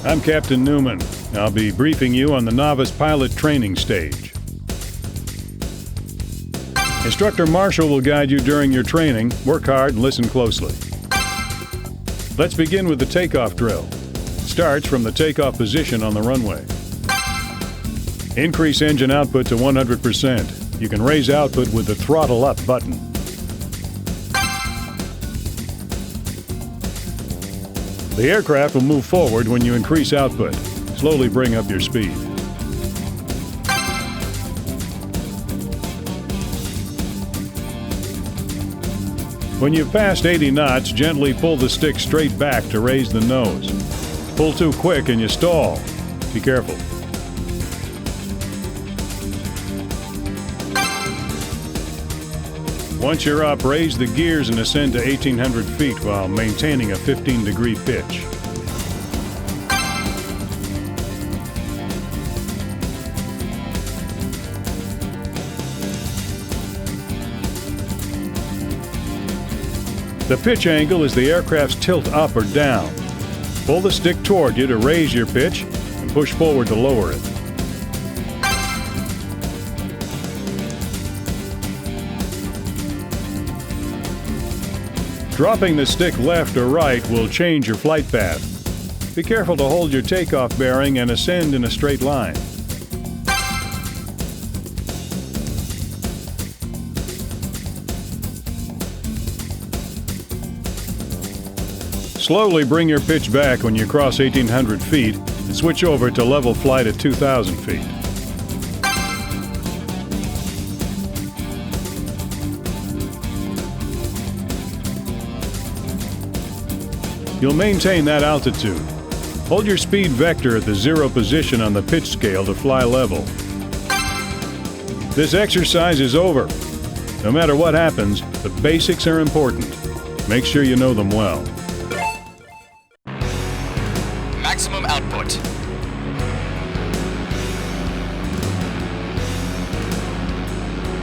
I'm Captain Newman. I'll be briefing you on the novice pilot training stage. Instructor Marshall will guide you during your training. Work hard and listen closely. Let's begin with the takeoff drill. It starts from the takeoff position on the runway. Increase engine output to 100%. You can raise output with the throttle up button. The aircraft will move forward when you increase output. Slowly bring up your speed. When you've passed 80 knots, gently pull the stick straight back to raise the nose. Pull too quick and you stall. Be careful. Once you're up, raise the gears and ascend to 1,800 feet while maintaining a 15-degree pitch. The pitch angle is the aircraft's tilt up or down. Pull the stick toward you to raise your pitch and push forward to lower it. Dropping the stick left or right will change your flight path. Be careful to hold your takeoff bearing and ascend in a straight line. Slowly bring your pitch back when you cross 1,800 feet and switch over to level flight at 2,000 feet. You'll maintain that altitude. Hold your speed vector at the 0 position on the pitch scale to fly level. This exercise is over. No matter what happens, the basics are important. Make sure you know them well. Maximum output.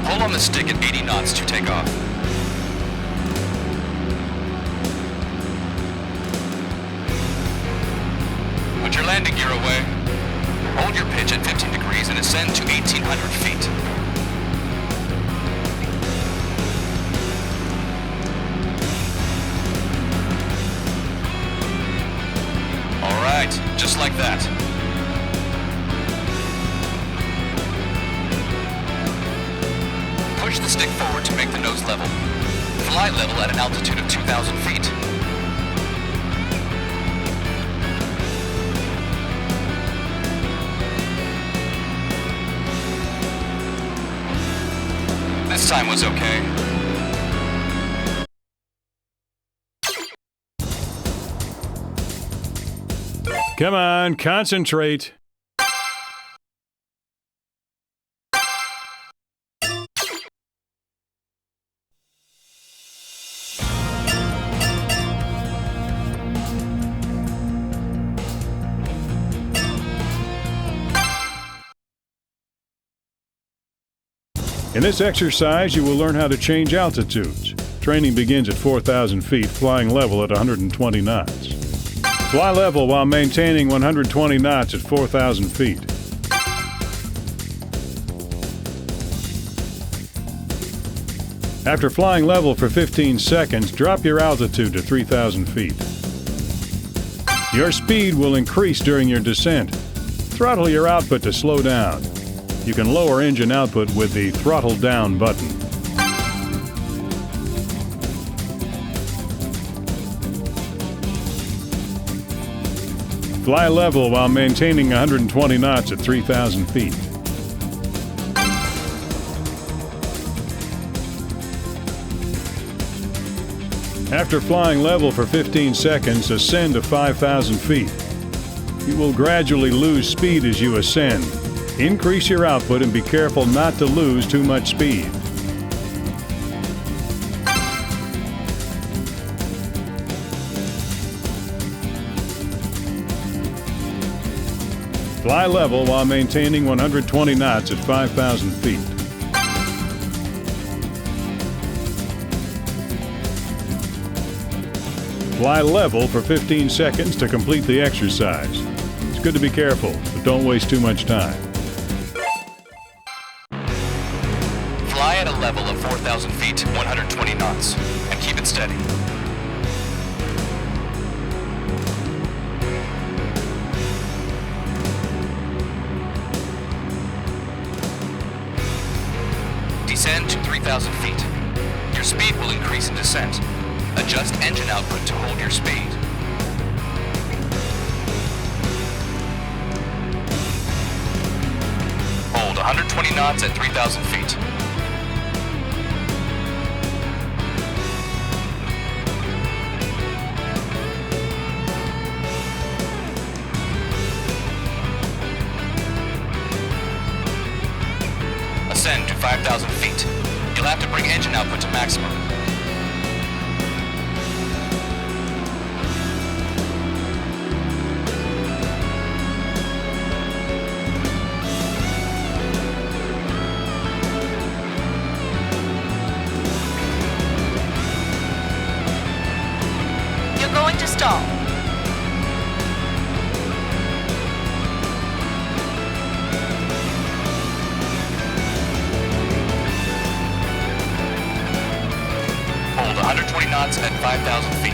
Pull on the stick at 80 knots to take off. Put your landing gear away. Hold your pitch at 15 degrees and ascend to 1,800 feet. All right, just like that. Push the stick forward to make the nose level. Fly level at an altitude of 2,000 feet. This time was okay. Come on, concentrate. In this exercise, you will learn how to change altitudes. Training begins at 4,000 feet, flying level at 120 knots. Fly level while maintaining 120 knots at 4,000 feet. After flying level for 15 seconds, drop your altitude to 3,000 feet. Your speed will increase during your descent. Throttle your output to slow down. You can lower engine output with the throttle down button. Fly level while maintaining 120 knots at 3,000 feet. After flying level for 15 seconds, ascend to 5,000 feet. You will gradually lose speed as you ascend. Increase your output and be careful not to lose too much speed. Fly level while maintaining 120 knots at 5,000 feet. Fly level for 15 seconds to complete the exercise. good to be careful, but don't waste too much time. Fly at a level of 4,000 feet, 120 knots, and keep it steady. Descend to 3,000 feet. Your speed will increase in descent. Adjust engine output to hold your speed. Hold 120 knots at 3,000 feet. Ascend to 5,000 feet. You'll have to bring engine output to maximum. You're going to stall. Hold 120 knots at 5,000 feet.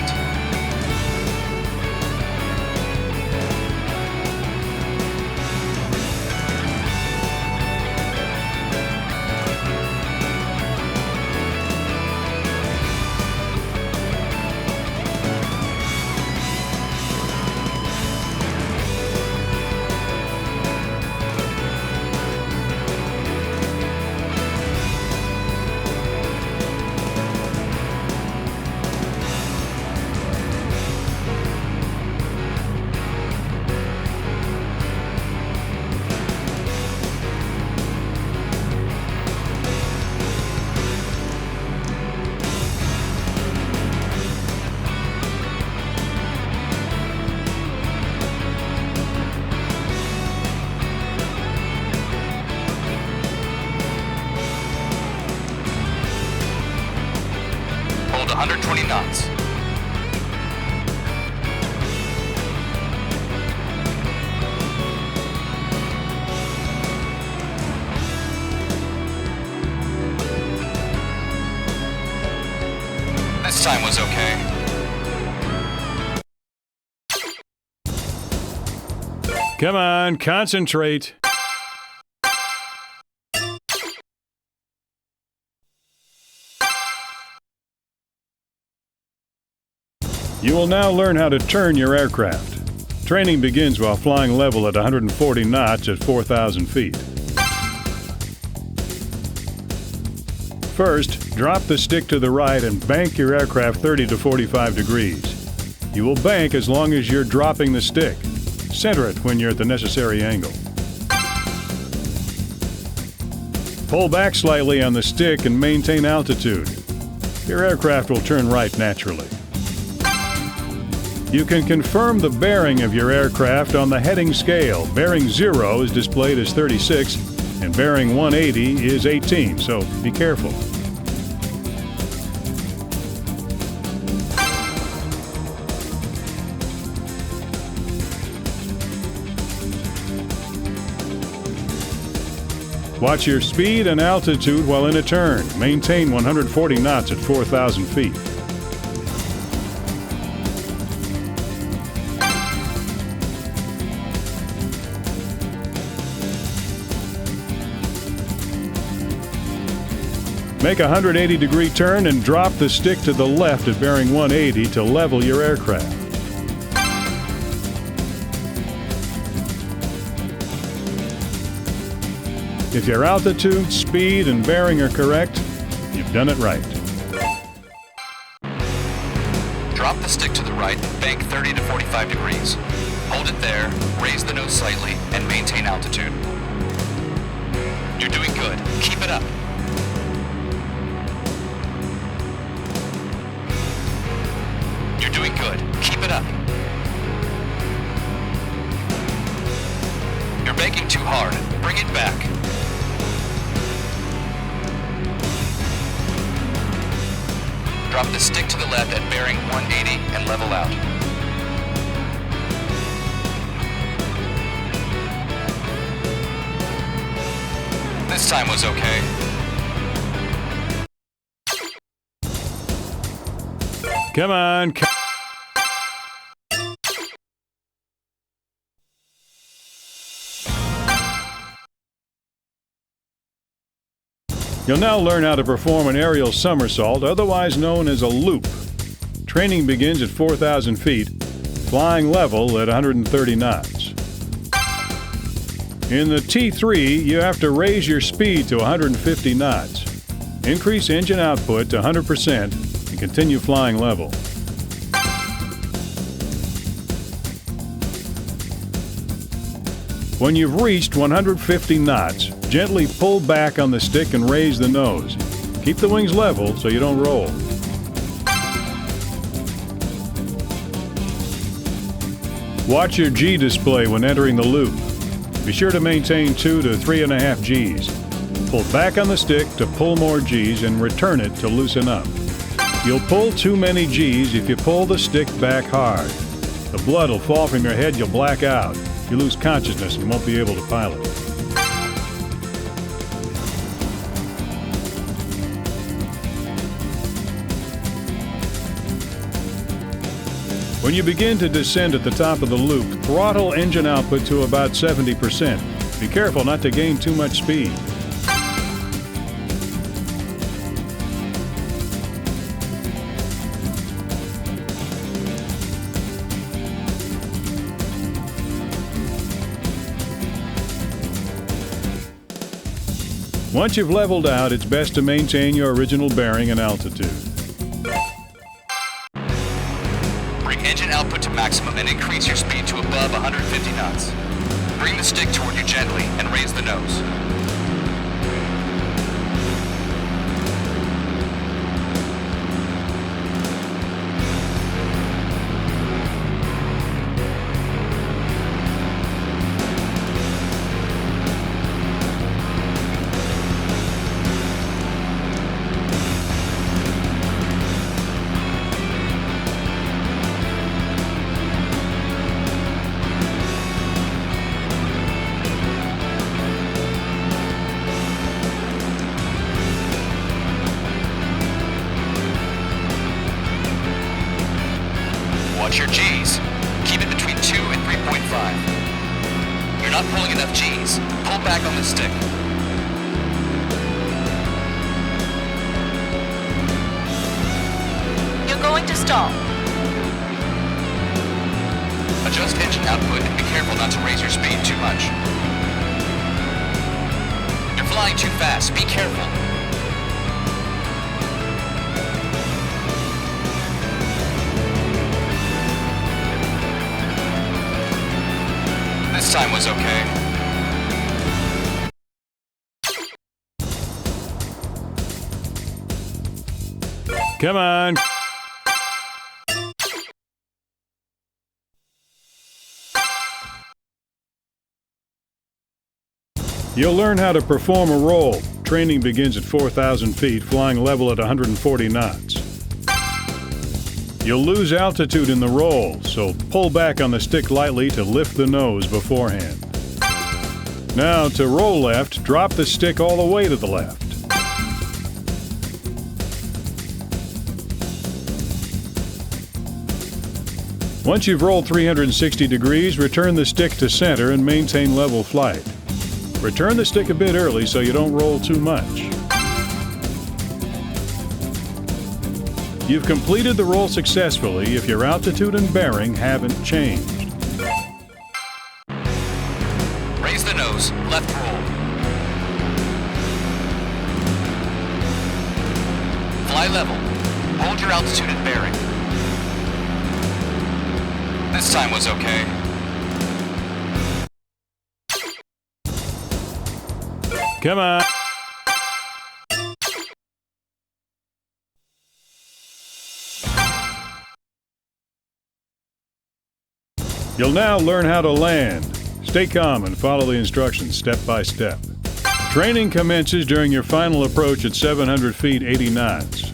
Hold 120 knots. This time was okay. Come on, concentrate. You will now learn how to turn your aircraft. Training begins while flying level at 140 knots at 4,000 feet. First, drop the stick to the right and bank your aircraft 30 to 45 degrees. You will bank as long as you're dropping the stick. Center it when you're at the necessary angle. Pull back slightly on the stick and maintain altitude. Your aircraft will turn right naturally. You can confirm the bearing of your aircraft on the heading scale. Bearing 0 is displayed as 36 and bearing 180 is 18, so be careful. Watch your speed and altitude while in a turn. Maintain 140 knots at 4,000 feet. Make a 180-degree turn and drop the stick to the left at bearing 180 to level your aircraft. If your altitude, speed, and bearing are correct, you've done it right. Drop the stick to the right, bank 30 to 45 degrees. Hold it there, raise the nose slightly, and maintain altitude. You're doing good. Keep it up. You're doing good. Keep it up. You're banking too hard. Bring it back. Drop the stick to the left at bearing 180 and level out. This time was okay. Come on. You'll now learn how to perform an aerial somersault, otherwise known as a loop. Training begins at 4,000 feet, flying level at 130 knots. In the T3, you have to raise your speed to 150 knots. Increase engine output to 100% and continue flying level. When you've reached 150 knots, gently pull back on the stick and raise the nose. Keep the wings level so you don't roll. Watch your G display when entering the loop. Be sure to maintain 2 to 3.5 Gs. Pull back on the stick to pull more Gs and return it to loosen up. You'll pull too many Gs if you pull the stick back hard. The blood will fall from your head, you'll black out. You lose consciousness and won't be able to pilot. When you begin to descend at the top of the loop, throttle engine output to about 70%. Be careful not to gain too much speed. Once you've leveled out, it's best to maintain your original bearing and altitude. Bring engine output to maximum and increase your speed to above 150 knots. Bring the stick toward you gently and raise the nose. Watch your Gs. Keep it between 2 and 3.5. You're not pulling enough Gs. Pull back on the stick. You're going to stall. Adjust engine output and be careful not to raise your speed too much. You're flying too fast. Be careful. This time was okay. Come on. You'll learn how to perform a roll. Training begins at 4,000 feet, flying level at 140 knots. You'll lose altitude in the roll, so pull back on the stick lightly to lift the nose beforehand. Now, to roll left, drop the stick all the way to the left. Once you've rolled 360 degrees, return the stick to center and maintain level flight. Return the stick a bit early so you don't roll too much. You've completed the roll successfully if your altitude and bearing haven't changed. Raise the nose, left roll. Fly level. Hold your altitude and bearing. This time was okay. Come on. You'll now learn how to land. Stay calm and follow the instructions step by step. Training commences during your final approach at 700 feet, 80 knots.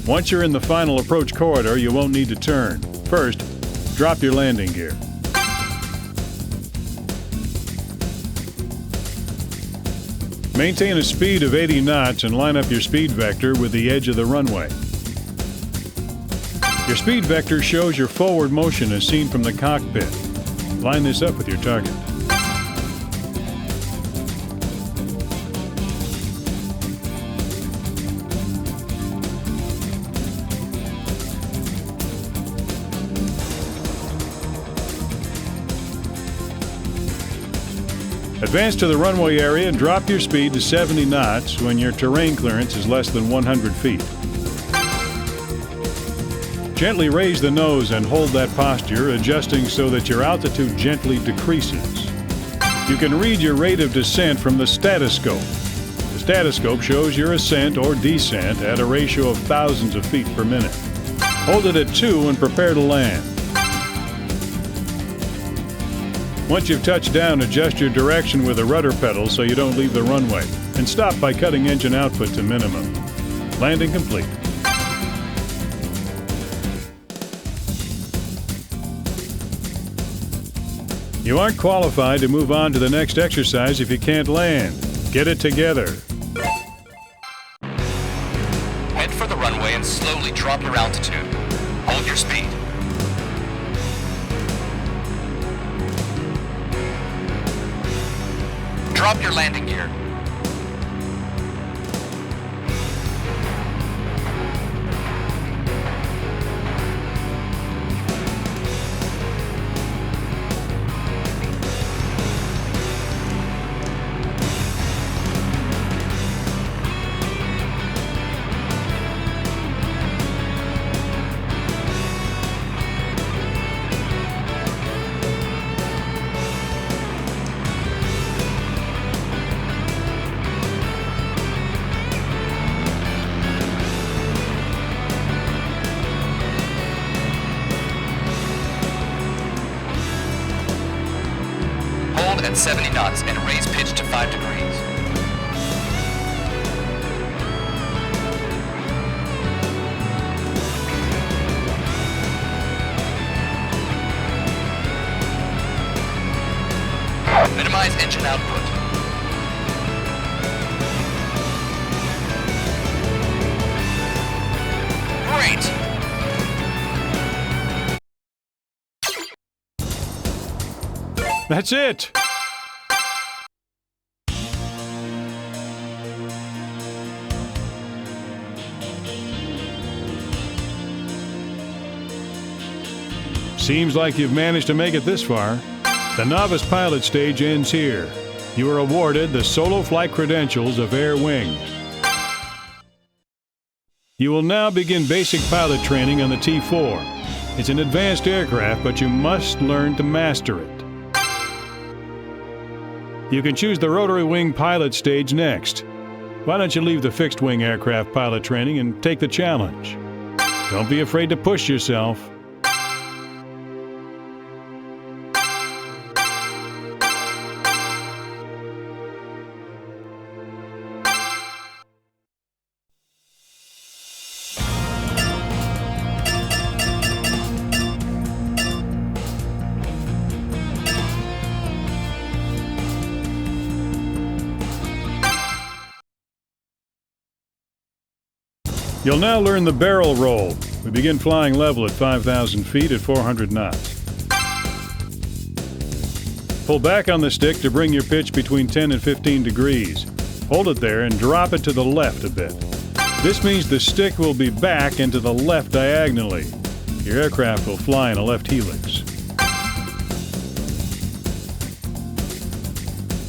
Once you're in the final approach corridor, you won't need to turn. First, drop your landing gear. Maintain a speed of 80 knots and line up your speed vector with the edge of the runway. Your speed vector shows your forward motion as seen from the cockpit. Line this up with your target. Advance to the runway area and drop your speed to 70 knots when your terrain clearance is less than 100 feet. Gently raise the nose and hold that posture, adjusting so that your altitude gently decreases. You can read your rate of descent from the statoscope. The statoscope shows your ascent or descent at a ratio of thousands of feet per minute. Hold it at 2 and prepare to land. Once you've touched down, adjust your direction with the rudder pedal so you don't leave the runway, and stop by cutting engine output to minimum. Landing complete. You aren't qualified to move on to the next exercise if you can't land. Get it together. Head for the runway and slowly drop your altitude. Hold your speed. Drop your landing gear. At 70 knots and raise pitch to 5 degrees. Minimize engine output. Great! That's it! Seems like you've managed to make it this far. The novice pilot stage ends here. You are awarded the solo flight credentials of Air Wing. You will now begin basic pilot training on the T4. It's an advanced aircraft, but you must learn to master it. You can choose the Rotary Wing pilot stage next. Why don't you leave the fixed wing aircraft pilot training and take the challenge? Don't be afraid to push yourself. You'll now learn the barrel roll. We begin flying level at 5,000 feet at 400 knots. Pull back on the stick to bring your pitch between 10 and 15 degrees. Hold it there and drop it to the left a bit. This means the stick will be back and to the left diagonally. Your aircraft will fly in a left helix.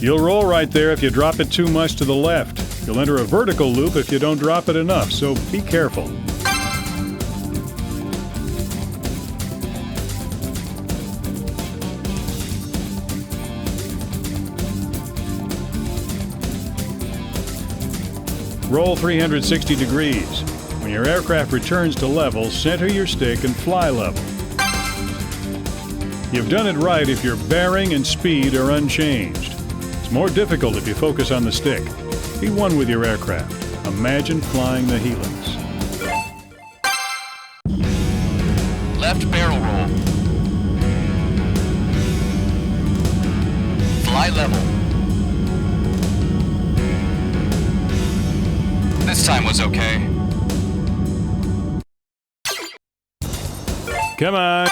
You'll roll right there if you drop it too much to the left. You'll enter a vertical loop if you don't drop it enough, so be careful. Roll 360 degrees. When your aircraft returns to level, center your stick and fly level. You've done it right if your bearing and speed are unchanged. It's more difficult if you focus on the stick. Be one with your aircraft. Imagine flying the helix. Left barrel roll. Fly level. This time was okay. Come on.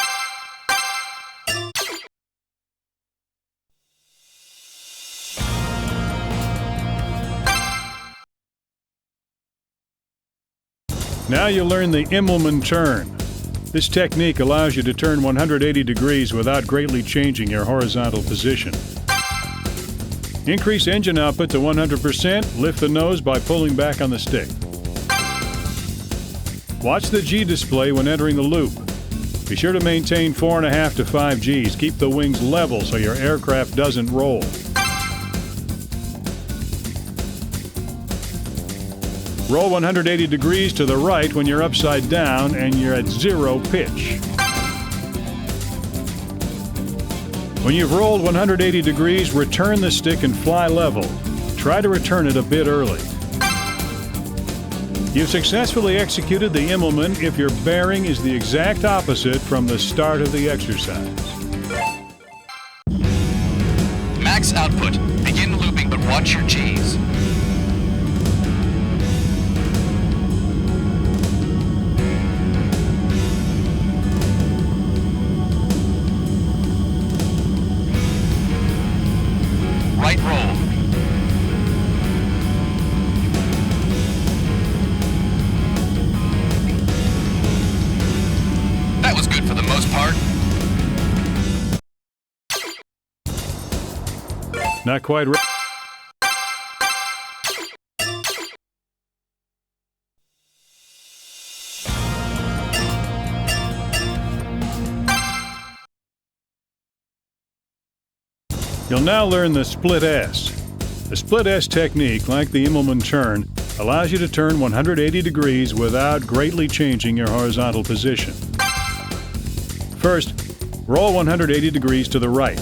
Now you learn the Immelman turn. This technique allows you to turn 180 degrees without greatly changing your horizontal position. Increase engine output to 100%, lift the nose by pulling back on the stick. Watch the G display when entering the loop. Be sure to maintain 4.5 to 5 Gs. Keep the wings level so your aircraft doesn't roll. Roll 180 degrees to the right when you're upside down and you're at 0 pitch. When you've rolled 180 degrees, return the stick and fly level. Try to return it a bit early. You've successfully executed the Immelman if your bearing is the exact opposite from the start of the exercise. Max output. Begin looping, but watch your Gs. Right roll. That was good for the most part. Not quite right. You'll now learn the split S. The split S technique, like the Immelman turn, allows you to turn 180 degrees without greatly changing your horizontal position. First, roll 180 degrees to the right.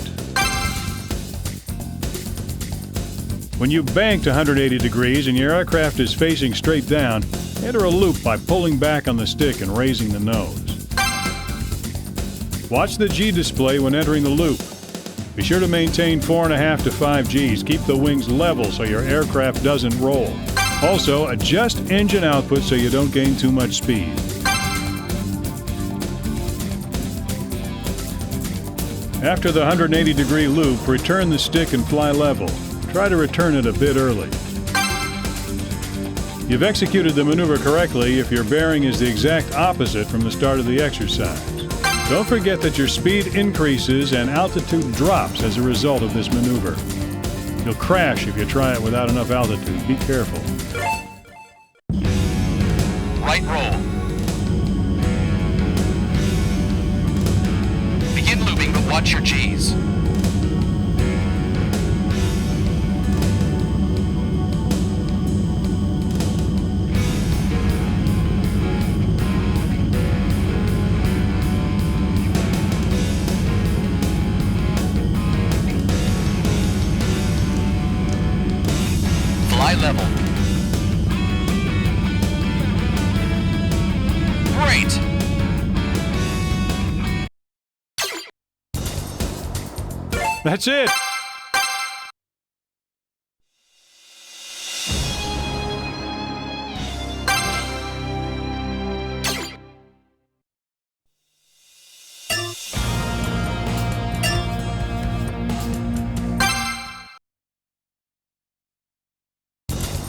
When you've banked 180 degrees and your aircraft is facing straight down, enter a loop by pulling back on the stick and raising the nose. Watch the G display when entering the loop. Be sure to maintain 4.5 to 5 Gs. Keep the wings level so your aircraft doesn't roll. Also, adjust engine output so you don't gain too much speed. After the 180-degree loop, return the stick and fly level. Try to return it a bit early. You've executed the maneuver correctly if your bearing is the exact opposite from the start of the exercise. Don't forget that your speed increases and altitude drops as a result of this maneuver. You'll crash if you try it without enough altitude. Be careful. Right roll. Begin looping, but watch your Gs. Fly level. Great! That's it!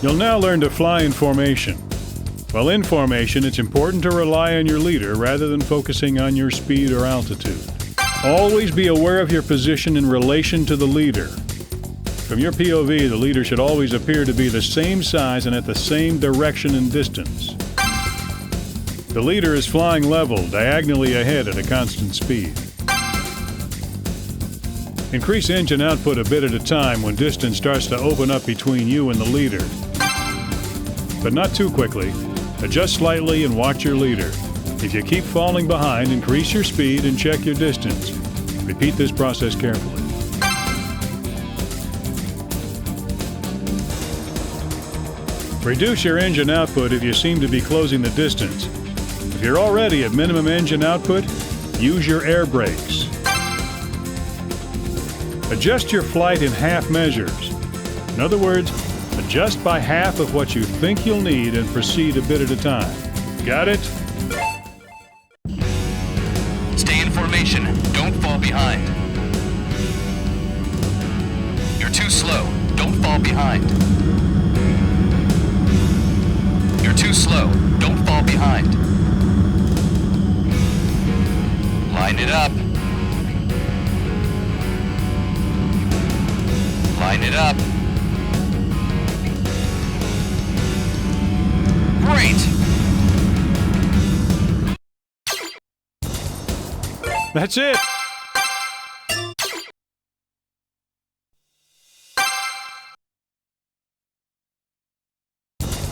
You'll now learn to fly in formation. While in formation, it's important to rely on your leader rather than focusing on your speed or altitude. Always be aware of your position in relation to the leader. From your POV, the leader should always appear to be the same size and at the same direction and distance. The leader is flying level, diagonally ahead at a constant speed. Increase engine output a bit at a time when distance starts to open up between you and the leader. But not too quickly. Adjust slightly and watch your leader. If you keep falling behind, increase your speed and check your distance. Repeat this process carefully. Reduce your engine output if you seem to be closing the distance. If you're already at minimum engine output, use your air brakes. Adjust your flight in half measures. In other words, Adjust by half of what you think you'll need and proceed a bit at a time. Got it? Stay in formation. Don't fall behind. You're too slow. Don't fall behind. You're too slow. Don't fall behind. Line it up. Line it up. Great! That's it!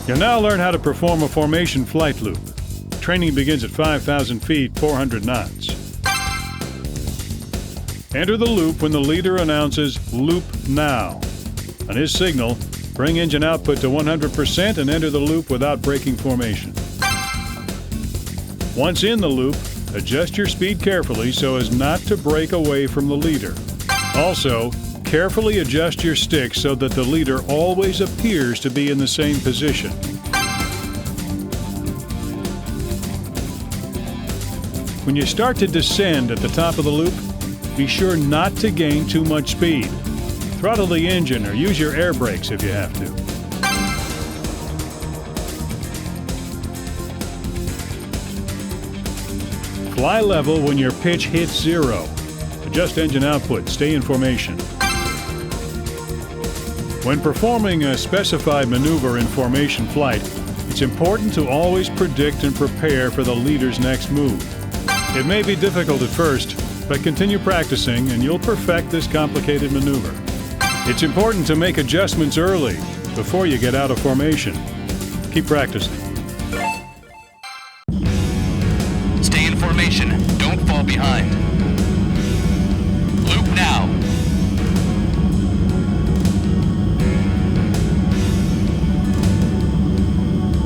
You'll now learn how to perform a formation flight loop. Training begins at 5,000 feet, 400 knots. Enter the loop when the leader announces "Loop now." On his signal, bring engine output to 100% and enter the loop without breaking formation. Once in the loop, adjust your speed carefully so as not to break away from the leader. Also, carefully adjust your stick so that the leader always appears to be in the same position. When you start to descend at the top of the loop, be sure not to gain too much speed. Throttle the engine or use your air brakes if you have to. Fly level when your pitch hits 0. Adjust engine output. Stay in formation. When performing a specified maneuver in formation flight, it's important to always predict and prepare for the leader's next move. It may be difficult at first, but continue practicing and you'll perfect this complicated maneuver. It's important to make adjustments early, before you get out of formation. Keep practicing. Stay in formation. Don't fall behind. Loop now.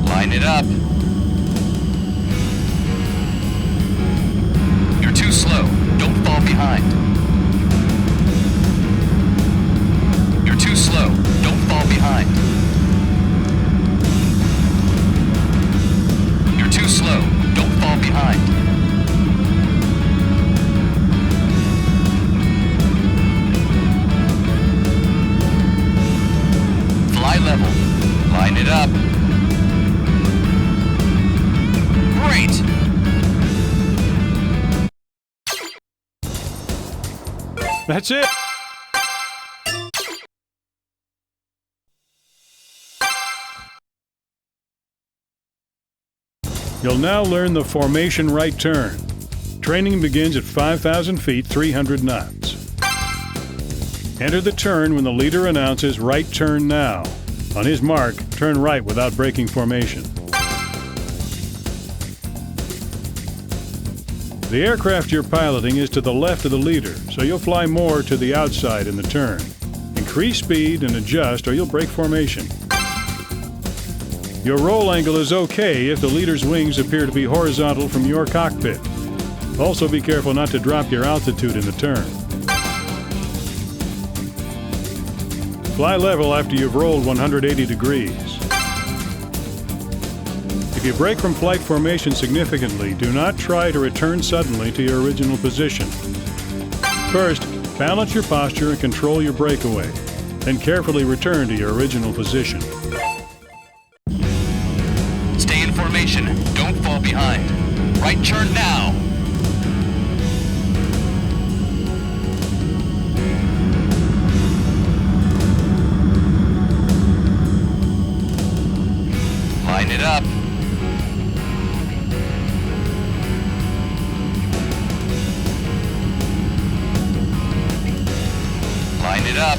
Line it up. You're too slow. Don't fall behind. You're too slow. Don't fall behind. You're too slow. Don't fall behind. Fly level. Line it up. Great! That's it! You'll now learn the formation right turn. Training begins at 5,000 feet, 300 knots. Enter the turn when the leader announces "Right turn now." On his mark, turn right without breaking formation. The aircraft you're piloting is to the left of the leader, so you'll fly more to the outside in the turn. Increase speed and adjust or you'll break formation. Your roll angle is okay if the leader's wings appear to be horizontal from your cockpit. Also be careful not to drop your altitude in the turn. Fly level after you've rolled 180 degrees. If you break from flight formation significantly, do not try to return suddenly to your original position. First, balance your posture and control your breakaway. Then carefully return to your original position. Stay in formation. Don't fall behind. Right turn now. Line it up. Line it up.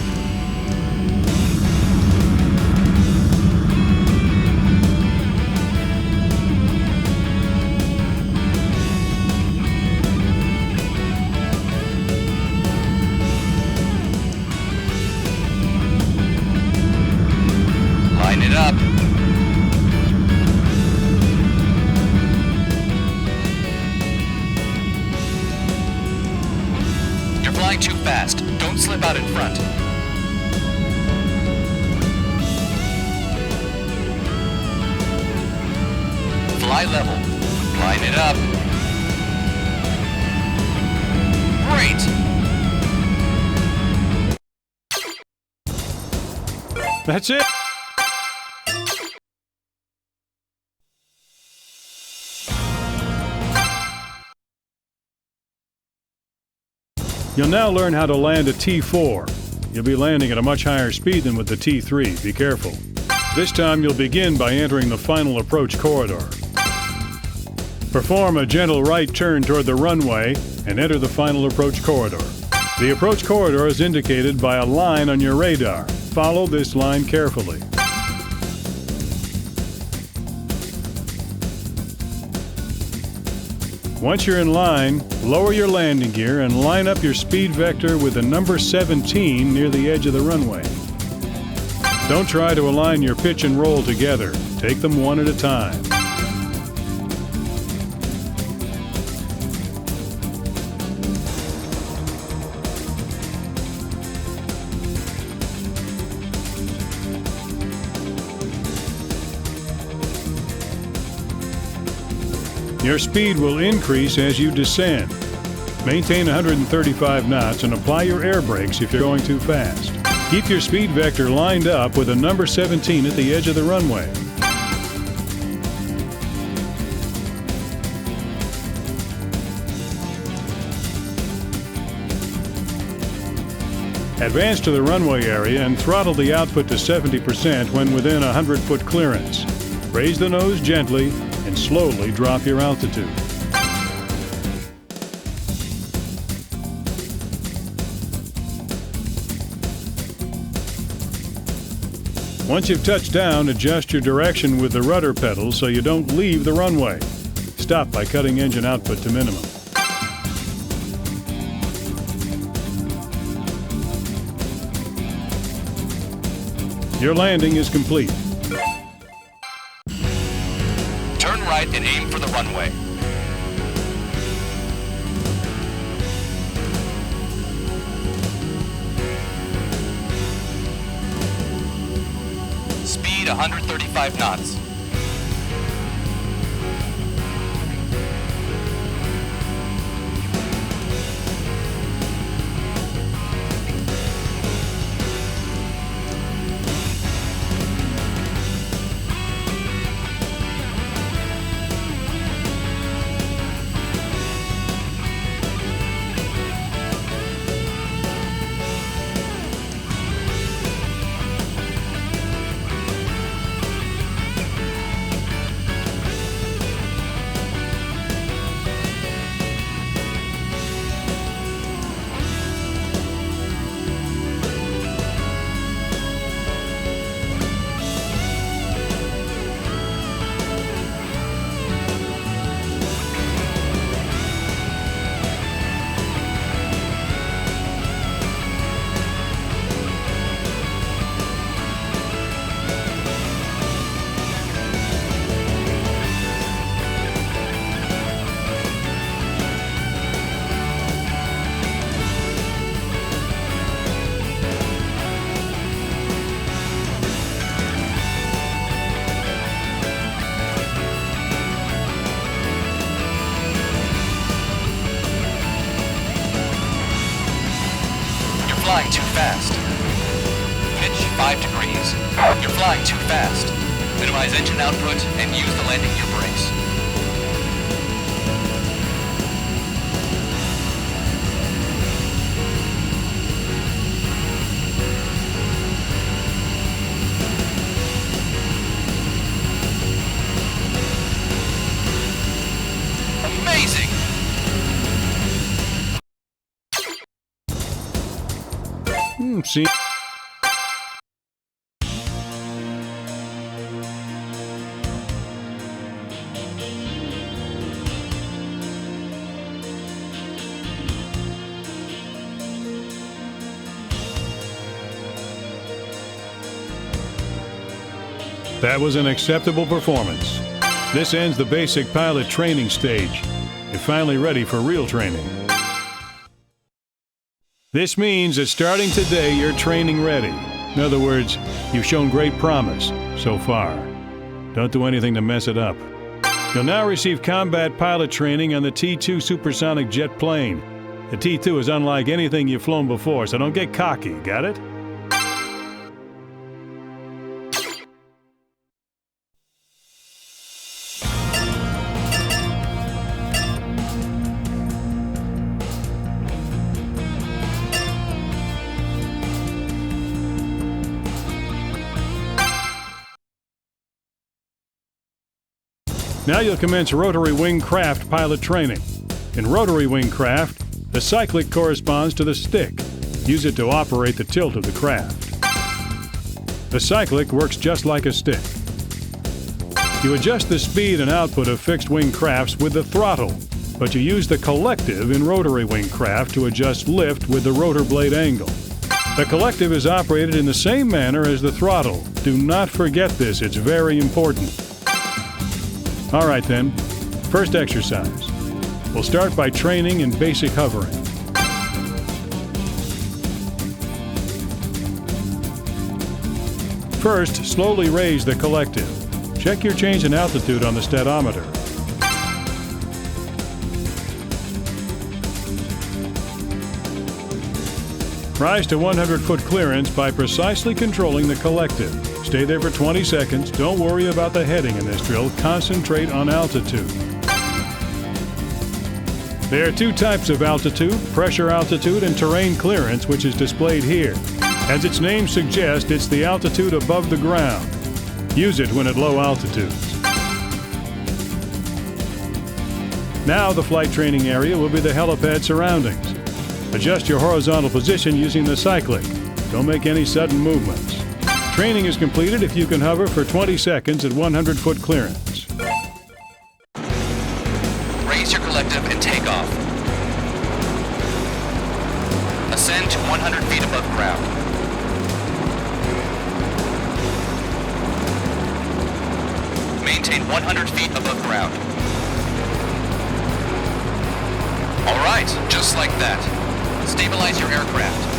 Line it up. You're flying too fast. Don't slip out in front. Fly level. Line it up. Great! That's it! You'll now learn how to land a T4. You'll be landing at a much higher speed than with the T3. Be careful. This time you'll begin by entering the final approach corridor. Perform a gentle right turn toward the runway and enter the final approach corridor. The approach corridor is indicated by a line on your radar. Follow this line carefully. Once you're in line, lower your landing gear and line up your speed vector with the number 17 near the edge of the runway. Don't try to align your pitch and roll together. Take them one at a time. Your speed will increase as you descend. Maintain 135 knots and apply your air brakes if you're going too fast. Keep your speed vector lined up with the number 17 at the edge of the runway. Advance to the runway area and throttle the output to 70% when within a 100-foot clearance. Raise the nose gently and slowly drop your altitude. Once you've touched down, adjust your direction with the rudder pedal so you don't leave the runway. Stop by cutting engine output to minimum. Your landing is complete. Turn right and aim for the runway. Speed 135 knots. Flying too fast. Pitch 5 degrees. You're flying too fast. Minimize engine output and use the landing gear brakes. Amazing! See? That was an acceptable performance. This ends the basic pilot training stage. You're finally ready for real training. This means that starting today, you're training ready. In other words, you've shown great promise so far. Don't do anything to mess it up. You'll now receive combat pilot training on the T2 supersonic jet plane. The T2 is unlike anything you've flown before, so don't get cocky, got it? Now you'll commence Rotary Wing Craft pilot training. In Rotary Wing Craft, the cyclic corresponds to the stick. Use it to operate the tilt of the craft. The cyclic works just like a stick. You adjust the speed and output of fixed-wing crafts with the throttle, but you use the collective in Rotary Wing Craft to adjust lift with the rotor blade angle. The collective is operated in the same manner as the throttle. Do not forget this, it's very important. All right then, first exercise. We'll start by training in basic hovering. First, slowly raise the collective. Check your change in altitude on the statometer. Rise to 100-foot clearance by precisely controlling the collective. Stay there for 20 seconds. Don't worry about the heading in this drill. Concentrate on altitude. There are two types of altitude, pressure altitude and terrain clearance, which is displayed here. As its name suggests, it's the altitude above the ground. Use it when at low altitudes. Now the flight training area will be the helipad surroundings. Adjust your horizontal position using the cyclic. Don't make any sudden movements. Training is completed if you can hover for 20 seconds at 100-foot clearance. Raise your collective and take off. Ascend to 100 feet above ground. Maintain 100 feet above ground. All right, just like that. Stabilize your aircraft.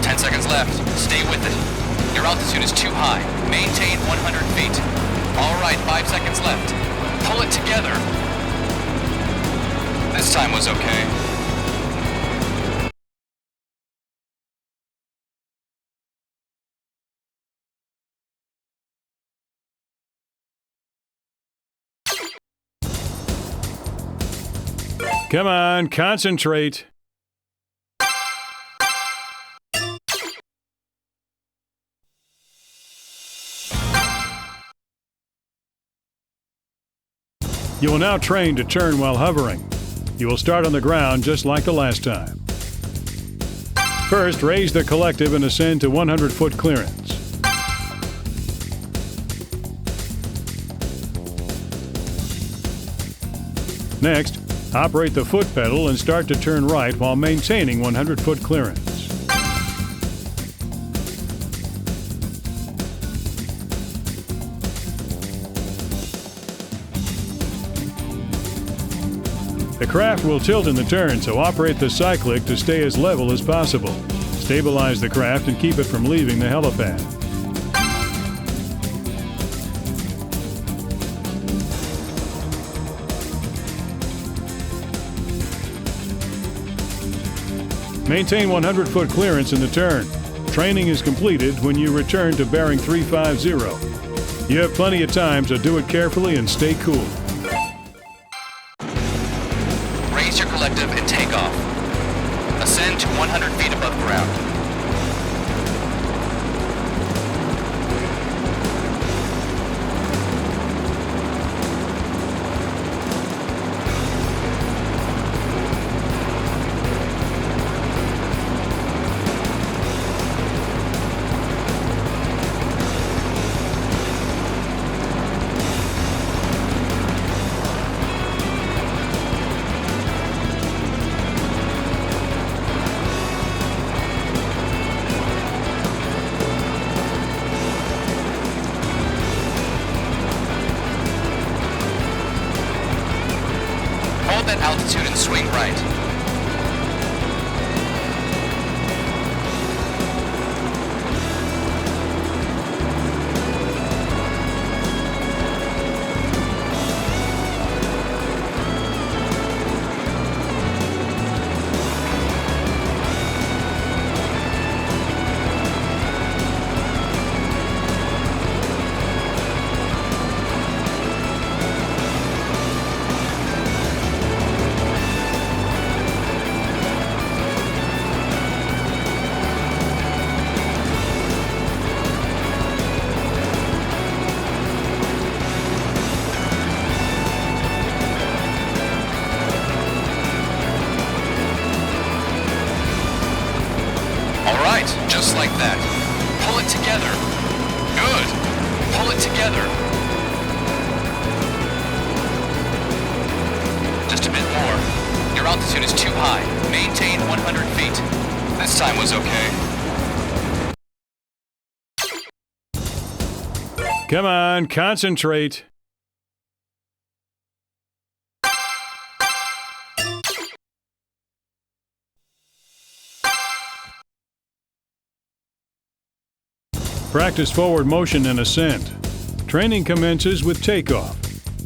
10 seconds left. Stay with it. Your altitude is too high. Maintain 100 feet. All right, 5 seconds left. Pull it together. This time was okay. Come on, concentrate. You will now train to turn while hovering. You will start on the ground just like the last time. First, raise the collective and ascend to 100-foot clearance. Next, operate the foot pedal and start to turn right while maintaining 100-foot clearance. The craft will tilt in the turn, so operate the cyclic to stay as level as possible. Stabilize the craft and keep it from leaving the helipad. Maintain 100-foot clearance in the turn. Training is completed when you return to bearing 350. You have plenty of time, so do it carefully and stay cool. Raise your collective and take off. Ascend to 100 feet above ground. Hold that altitude and swing right. like that. Pull it together. Good. Pull it together. Just a bit more. Your altitude is too high. Maintain 100 feet. This time was okay. Come on, concentrate. Practice forward motion and ascent. Training commences with takeoff.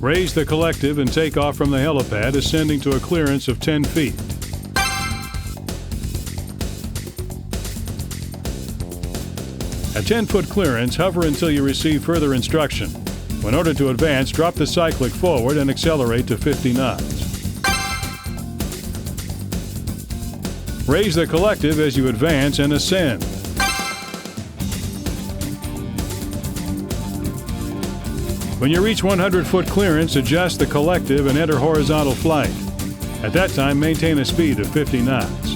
Raise the collective and take off from the helipad, ascending to a clearance of 10 feet. At 10-foot clearance, hover until you receive further instruction. When ordered to advance, drop the cyclic forward and accelerate to 50 knots. Raise the collective as you advance and ascend. When you reach 100-foot clearance, adjust the collective and enter horizontal flight. At that time, maintain a speed of 50 knots.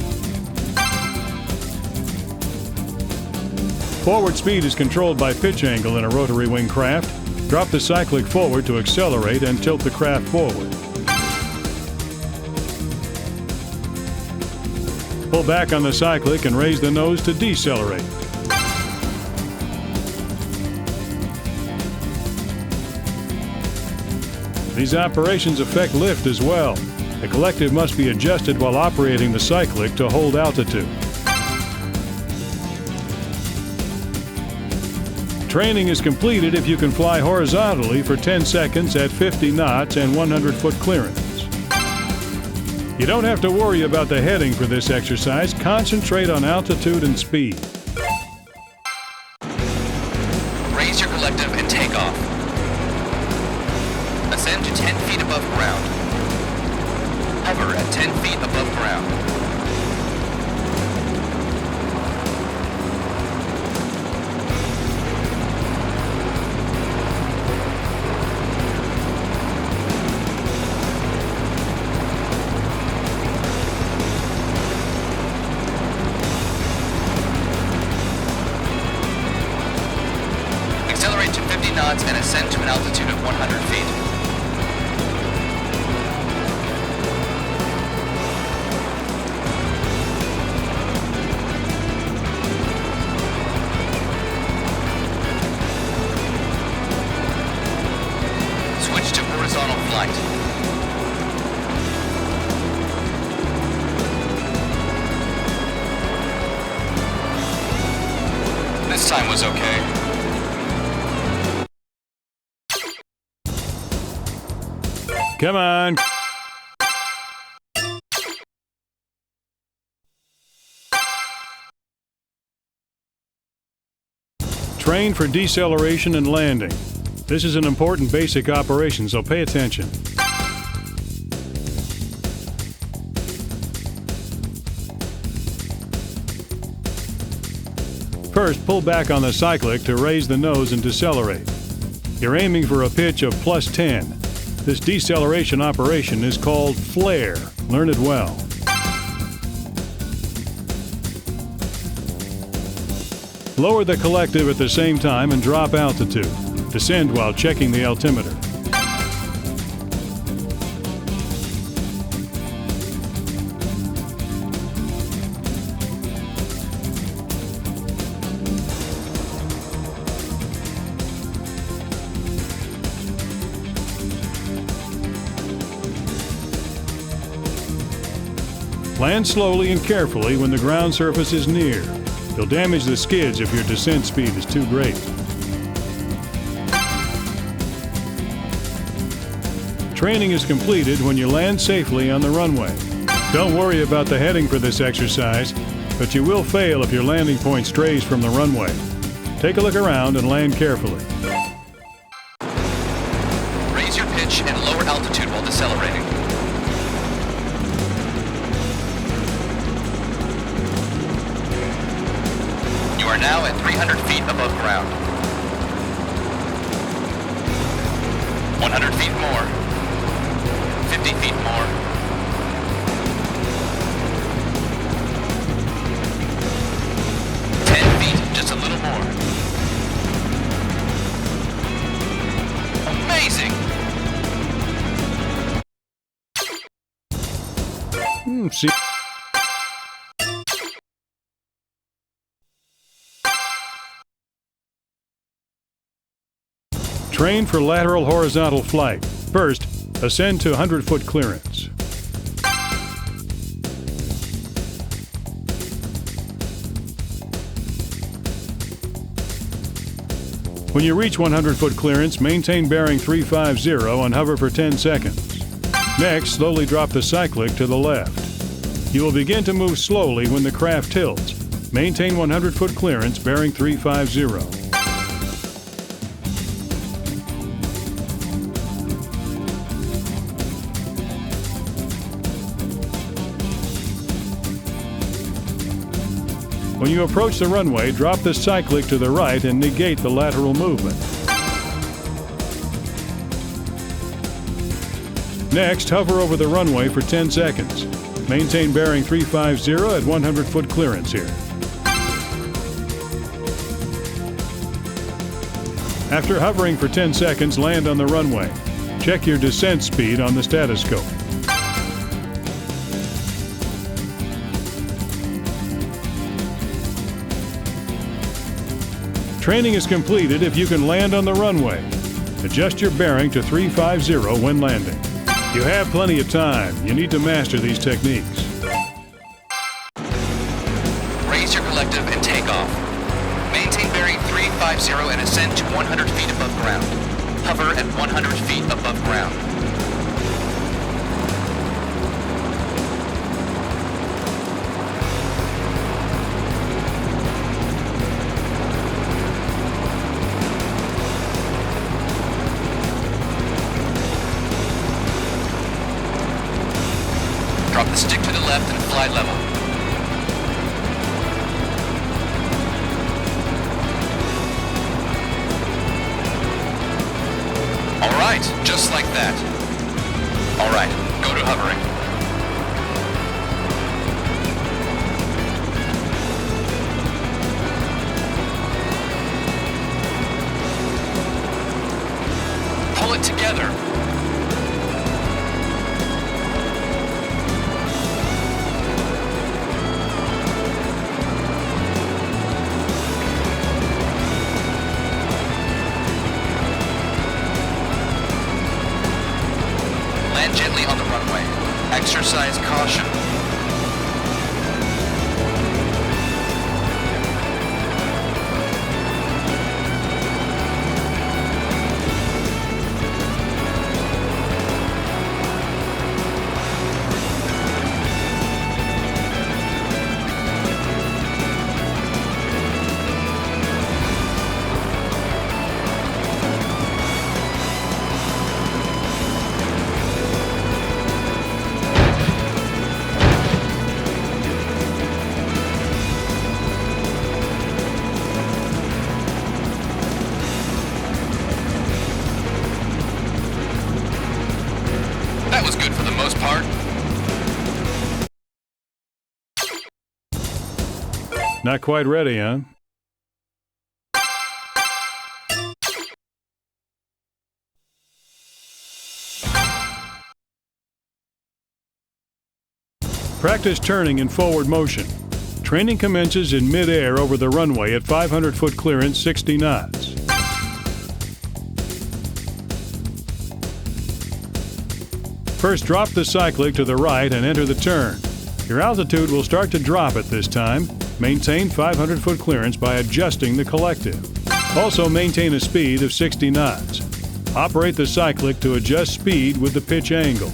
Forward speed is controlled by pitch angle in a rotary wing craft. Drop the cyclic forward to accelerate and tilt the craft forward. Pull back on the cyclic and raise the nose to decelerate. These operations affect lift as well. The collective must be adjusted while operating the cyclic to hold altitude. Training is completed if you can fly horizontally for 10 seconds at 50 knots and 100-foot clearance. You don't have to worry about the heading for this exercise. Concentrate on altitude and speed. Raise your collective and take off. Ascend to 10 feet above ground. Hover at 10 feet above ground. Accelerate to 50 knots and ascend to an altitude of 100 feet. Switch to horizontal flight. This time was okay. Come on. Train for deceleration and landing. This is an important basic operation, so pay attention. First, pull back on the cyclic to raise the nose and decelerate. You're aiming for a pitch of +10. This deceleration operation is called flare. Learn it well. Lower the collective at the same time and drop altitude. Descend while checking the altimeter. Land slowly and carefully when the ground surface is near. You'll damage the skids if your descent speed is too great. Training is completed when you land safely on the runway. Don't worry about the heading for this exercise, but you will fail if your landing point strays from the runway. Take a look around and land carefully. Raise your pitch and lower altitude while decelerating. You are now at 300 feet above ground. 100 feet more. 50 feet more. 10 feet See. Train for lateral horizontal flight. First, ascend to 100-foot clearance. When you reach 100-foot clearance, maintain bearing 350 and hover for 10 seconds. Next, slowly drop the cyclic to the left. You will begin to move slowly when the craft tilts. Maintain 100-foot clearance, bearing 350. When you approach the runway, drop the cyclic to the right and negate the lateral movement. Next, hover over the runway for 10 seconds. Maintain bearing 350 at 100-foot clearance here. After hovering for 10 seconds, land on the runway. Check your descent speed on the statoscope. Training is completed if you can land on the runway. Adjust your bearing to 350 when landing. You have plenty of time. You need to master these techniques. Raise your collective and take off. Maintain bearing 350 and ascend to 100 feet above ground. Hover at 100 feet above ground. Drop the stick to the left and fly level. All right, just like that. All right, go to hovering. Pull it together. Land gently on the runway. Exercise caution. That was good for the most part. Not quite ready, huh? Practice turning in forward motion. Training commences in mid-air over the runway at 500-foot clearance, 60 knots. First, drop the cyclic to the right and enter the turn. Your altitude will start to drop at this time. Maintain 500-foot clearance by adjusting the collective. Also maintain a speed of 60 knots. Operate the cyclic to adjust speed with the pitch angle.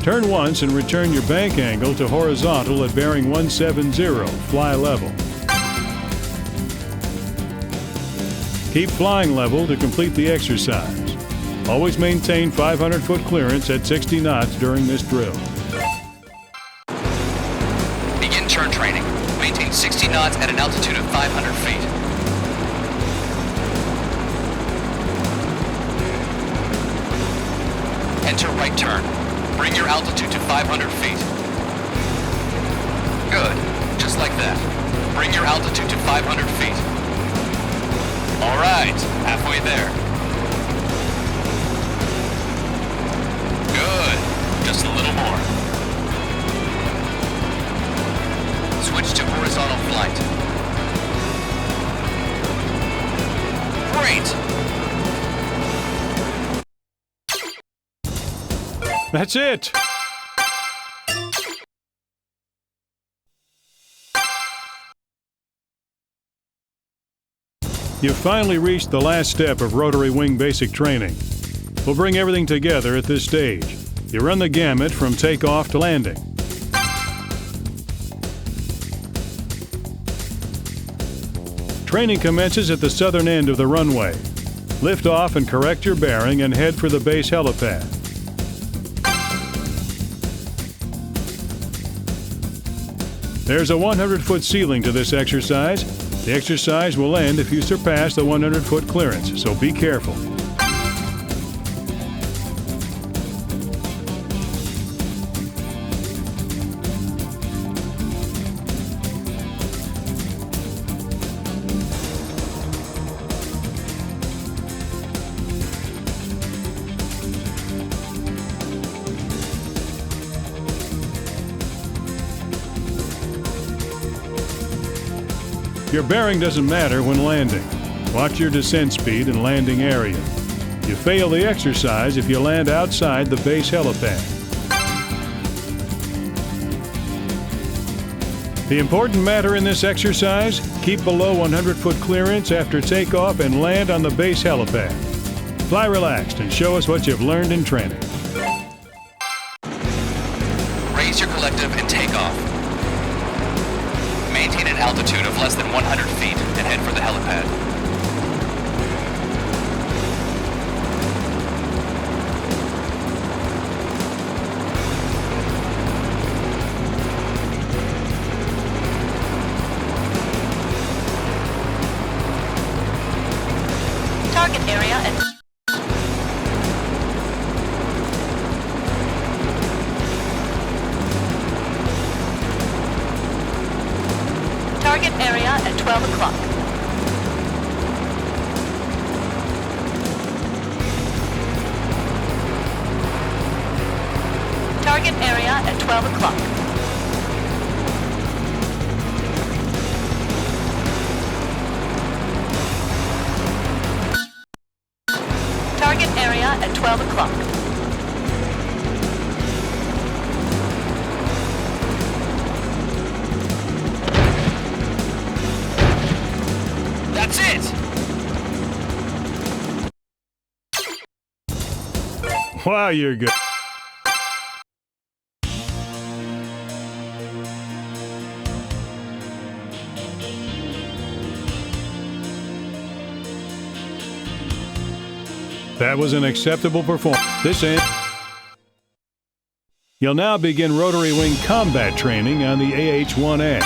Turn once and return your bank angle to horizontal at bearing 170, fly level. Keep flying level to complete the exercise. Always maintain 500-foot clearance at 60 knots during this drill. 60 knots at an altitude of 500 feet. Enter right turn. Bring your altitude to 500 feet. Good. Just like that. Bring your altitude to 500 feet. All right. Halfway there. Good. Just a little more. Switch to horizontal flight. Great. That's it! You've finally reached the last step of Rotary Wing basic training. We'll bring everything together at this stage. You run the gamut from takeoff to landing. Training commences at the southern end of the runway. Lift off and correct your bearing and head for the base helipad. There's a 100-foot ceiling to this exercise. The exercise will end if you surpass the 100-foot clearance, so be careful. Your bearing doesn't matter when landing. Watch your descent speed and landing area. You fail the exercise if you land outside the base helipad. The important matter in this exercise, keep below 100-foot clearance after takeoff and land on the base helipad. Fly relaxed and show us what you've learned in training. Raise your collective and take off. Maintain an altitude of less than 100 feet and head for the helipad. Target area and target area at 12 o'clock. Target area at 12 o'clock. Target area at 12 o'clock. That's it! Wow, you're good. That was an acceptable performance. This ends. You'll now begin Rotary Wing combat training on the AH-1A.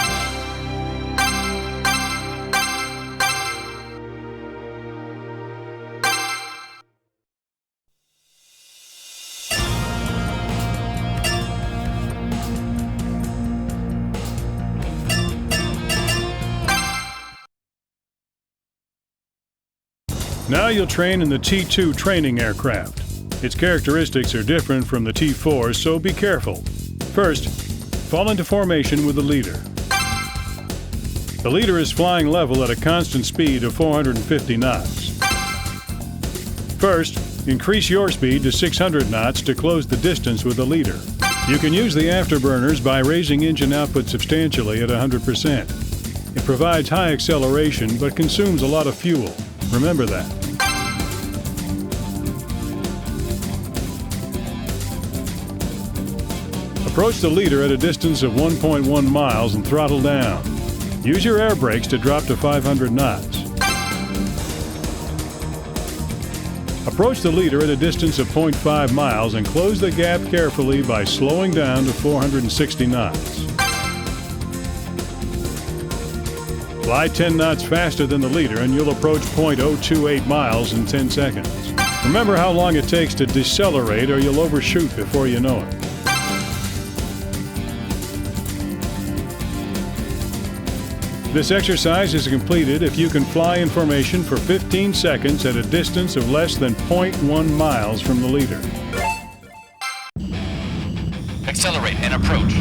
Now you'll train in the T-2 training aircraft. Its characteristics are different from the T-4, so be careful. First, fall into formation with the leader. The leader is flying level at a constant speed of 450 knots. First, increase your speed to 600 knots to close the distance with the leader. You can use the afterburners by raising engine output substantially at 100%. It provides high acceleration but consumes a lot of fuel. Remember that. Approach the leader at a distance of 1.1 miles and throttle down. Use your air brakes to drop to 500 knots. Approach the leader at a distance of 0.5 miles and close the gap carefully by slowing down to 460 knots. Fly 10 knots faster than the leader and you'll approach 0.028 miles in 10 seconds. Remember how long it takes to decelerate or you'll overshoot before you know it. This exercise is completed if you can fly in formation for 15 seconds at a distance of less than 0.1 miles from the leader. Accelerate and approach.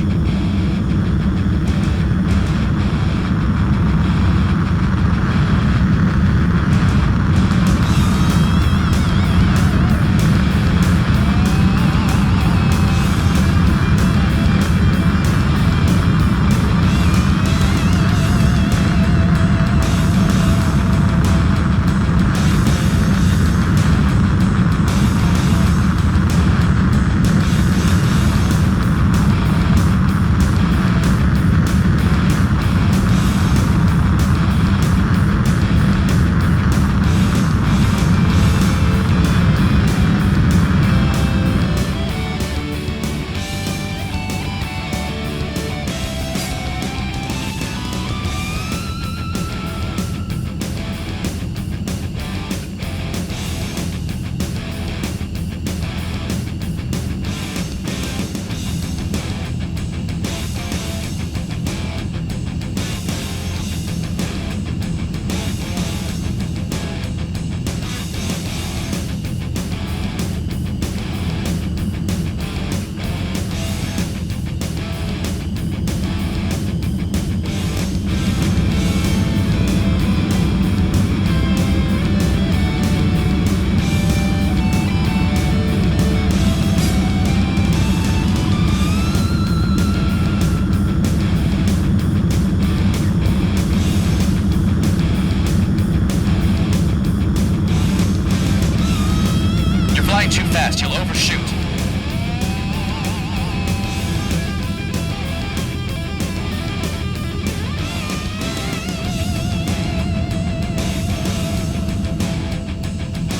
Too fast, you'll overshoot.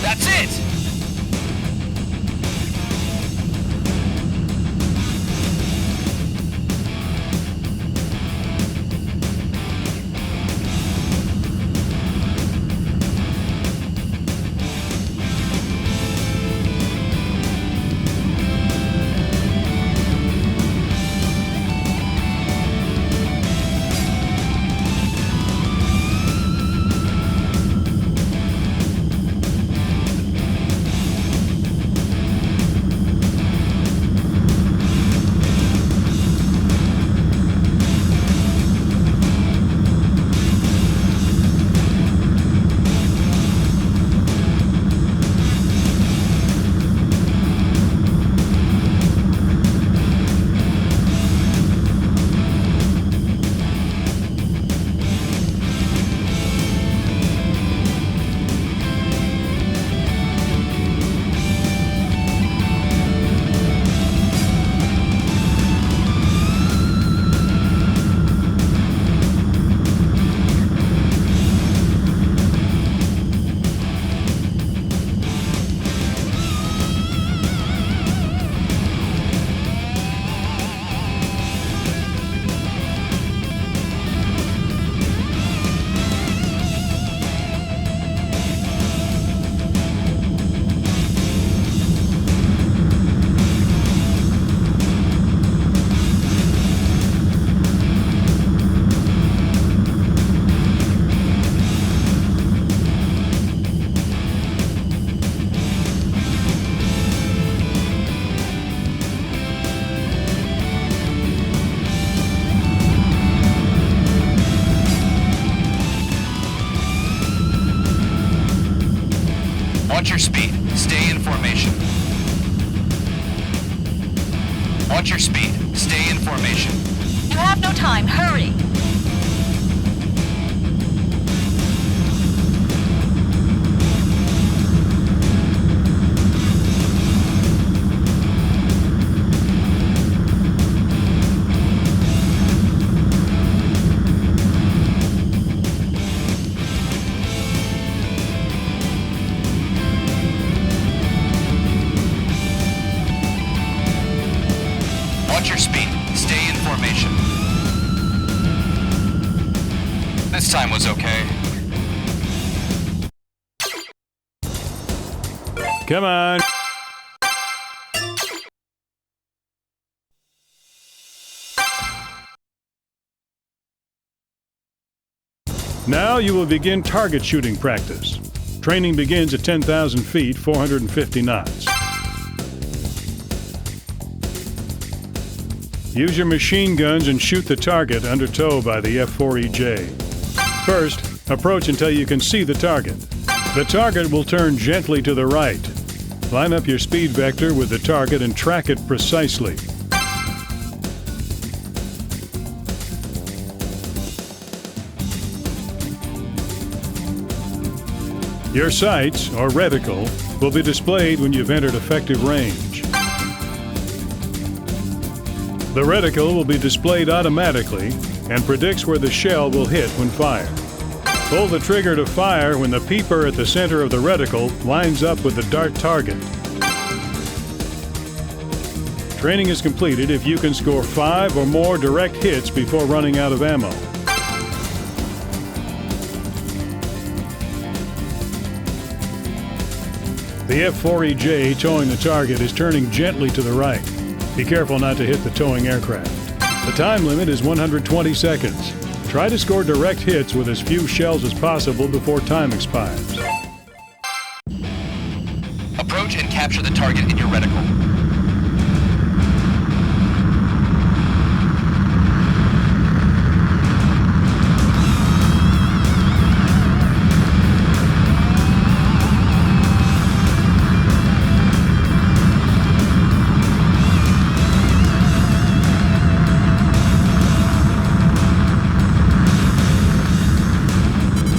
That's it! Watch your speed. Stay in formation. Watch your speed. Stay in formation. You have no time. Hurry. Watch your speed. Stay in formation. This time was okay. Come on. Now you will begin target shooting practice. Training begins at 10,000 feet, 450 knots. Use your machine guns and shoot the target under tow by the F4EJ. First, approach until you can see the target. The target will turn gently to the right. Line up your speed vector with the target and track it precisely. Your sights, or reticle, will be displayed when you've entered effective range. The reticle will be displayed automatically and predicts where the shell will hit when fired. Pull the trigger to fire when the peeper at the center of the reticle lines up with the dart target. Training is completed if you can score 5 or more direct hits before running out of ammo. The F4EJ towing the target is turning gently to the right. Be careful not to hit the towing aircraft. The time limit is 120 seconds. Try to score direct hits with as few shells as possible before time expires. Approach and capture the target in your reticle.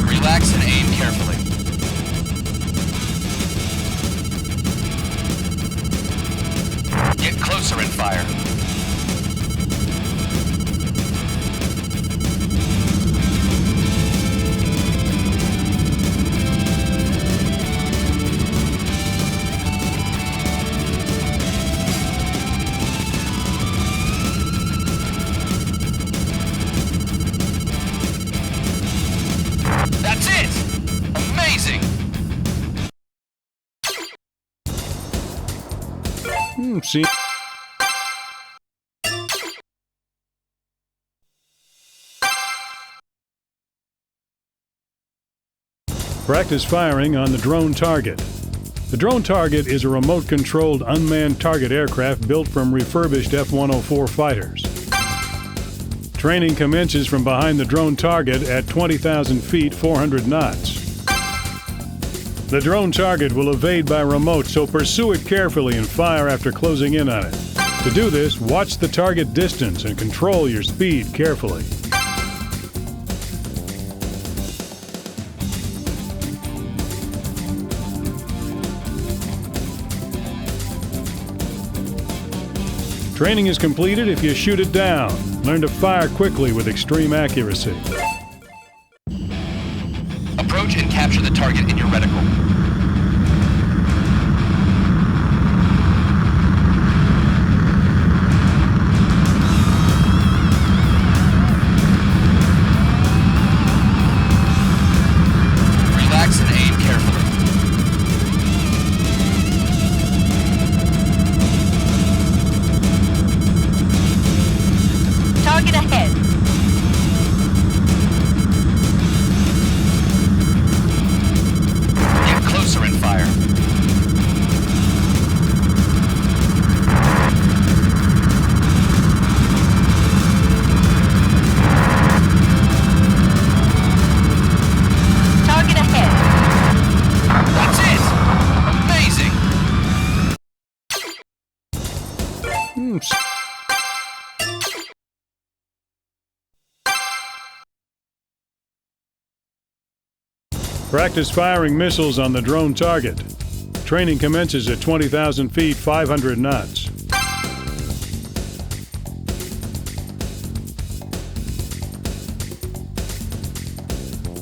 Relax and aim carefully. Get closer and fire. That's it! Amazing! See? Practice firing on the drone target. The drone target is a remote-controlled unmanned target aircraft built from refurbished F-104 fighters. Training commences from behind the drone target at 20,000 feet, 400 knots. The drone target will evade by remote, so pursue it carefully and fire after closing in on it. To do this, watch the target distance and control your speed carefully. Training is completed if you shoot it down. Learn to fire quickly with extreme accuracy. Approach and capture the target in your reticle. Relax and aim carefully. Target ahead. Get closer and fire. Target ahead. That's it! Amazing! Practice firing missiles on the drone target. Training commences at 20,000 feet, 500 knots.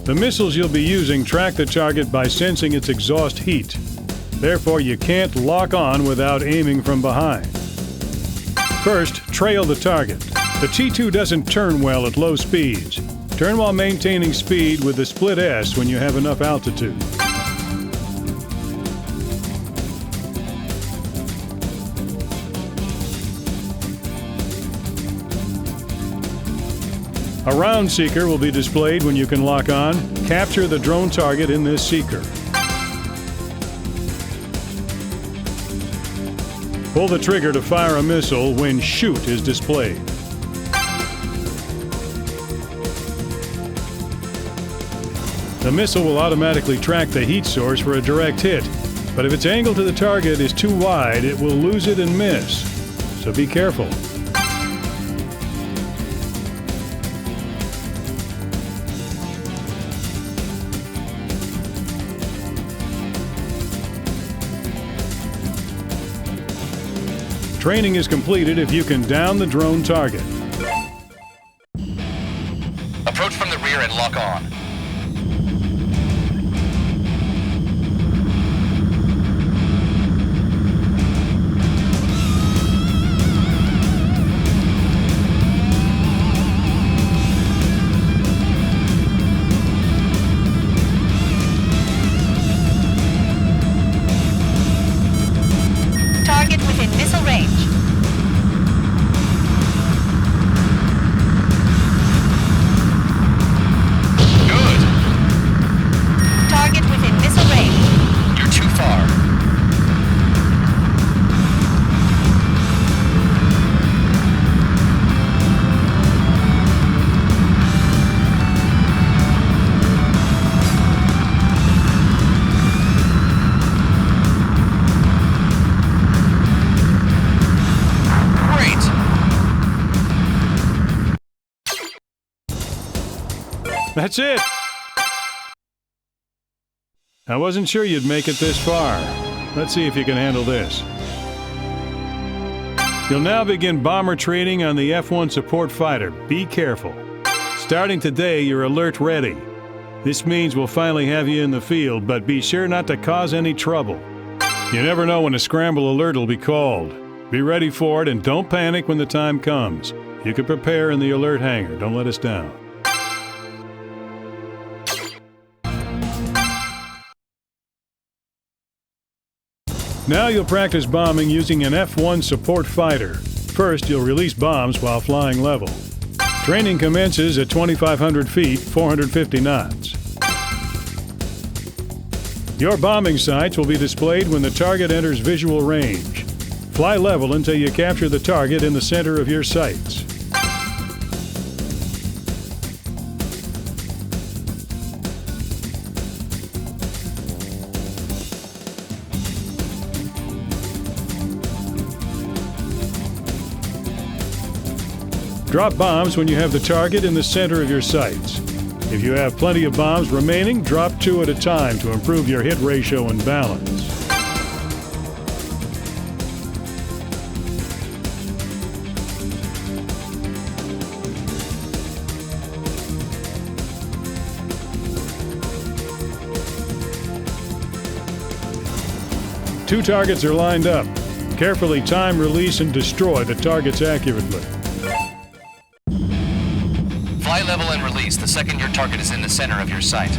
The missiles you'll be using track the target by sensing its exhaust heat. Therefore, you can't lock on without aiming from behind. First, trail the target. The T2 doesn't turn well at low speeds. Turn while maintaining speed with the split S when you have enough altitude. A round seeker will be displayed when you can lock on. Capture the drone target in this seeker. Pull the trigger to fire a missile when Shoot is displayed. The missile will automatically track the heat source for a direct hit, but if its angle to the target is too wide, it will lose it and miss. So be careful. Training is completed if you can down the drone target. Approach from the rear and lock on. Target within missile range. Good. Target within missile range. You're too far. Great. That's it! I wasn't sure you'd make it this far. Let's see if you can handle this. You'll now begin bomber training on the F-1 support fighter. Be careful. Starting today, you're alert ready. This means we'll finally have you in the field, but be sure not to cause any trouble. You never know when a scramble alert will be called. Be ready for it and don't panic when the time comes. You can prepare in the alert hangar. Don't let us down. Now you'll practice bombing using an F-1 support fighter. First, you'll release bombs while flying level. Training commences at 2,500 feet, 450 knots. Your bombing sights will be displayed when the target enters visual range. Fly level until you capture the target in the center of your sights. Drop bombs when you have the target in the center of your sights. If you have plenty of bombs remaining, drop 2 at a time to improve your hit ratio and balance. Two targets are lined up. Carefully time, release, and destroy the targets accurately. Fly level and release the second your target is in the center of your sight.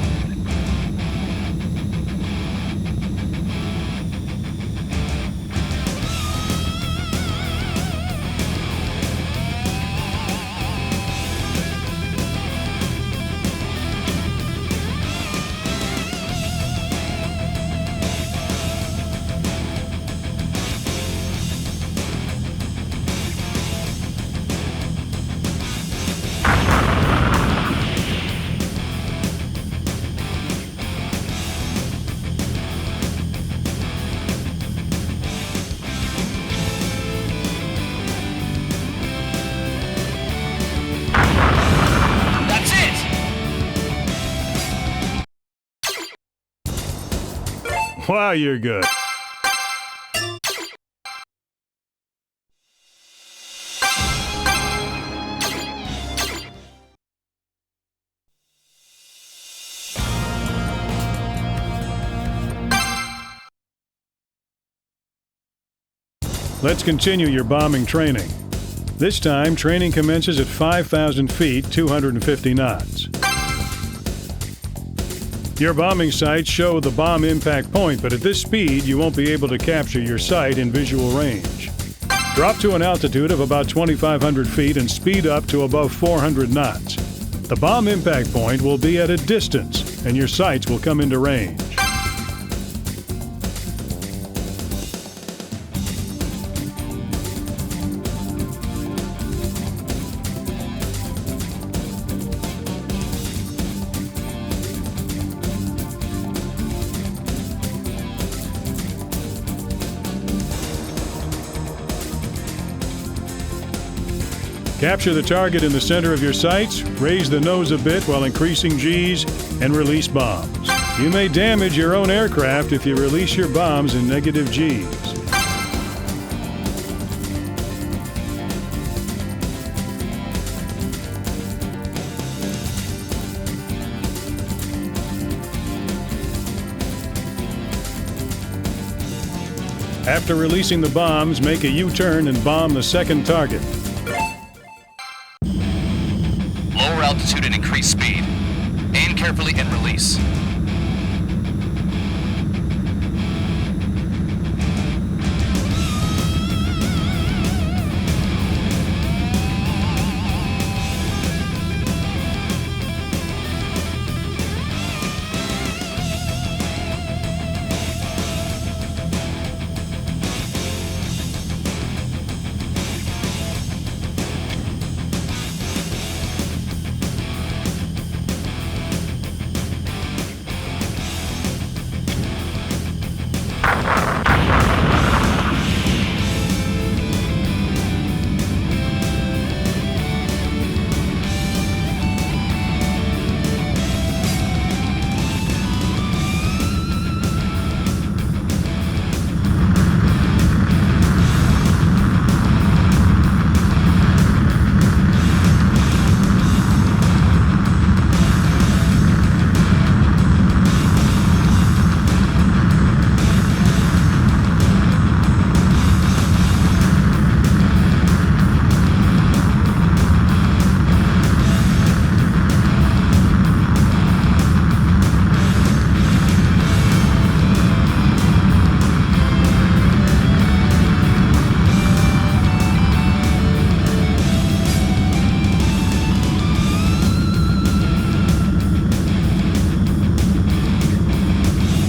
Wow, you're good. Let's continue your bombing training. This time, training commences at 5,000 feet, 250 knots. Your bombing sights show the bomb impact point, but at this speed, you won't be able to capture your site in visual range. Drop to an altitude of about 2,500 feet and speed up to above 400 knots. The bomb impact point will be at a distance, and your sights will come into range. Capture the target in the center of your sights, raise the nose a bit while increasing Gs, and release bombs. You may damage your own aircraft if you release your bombs in negative Gs. After releasing the bombs, make a U-turn and bomb the second target. Lower altitude and increase speed. Aim carefully and release.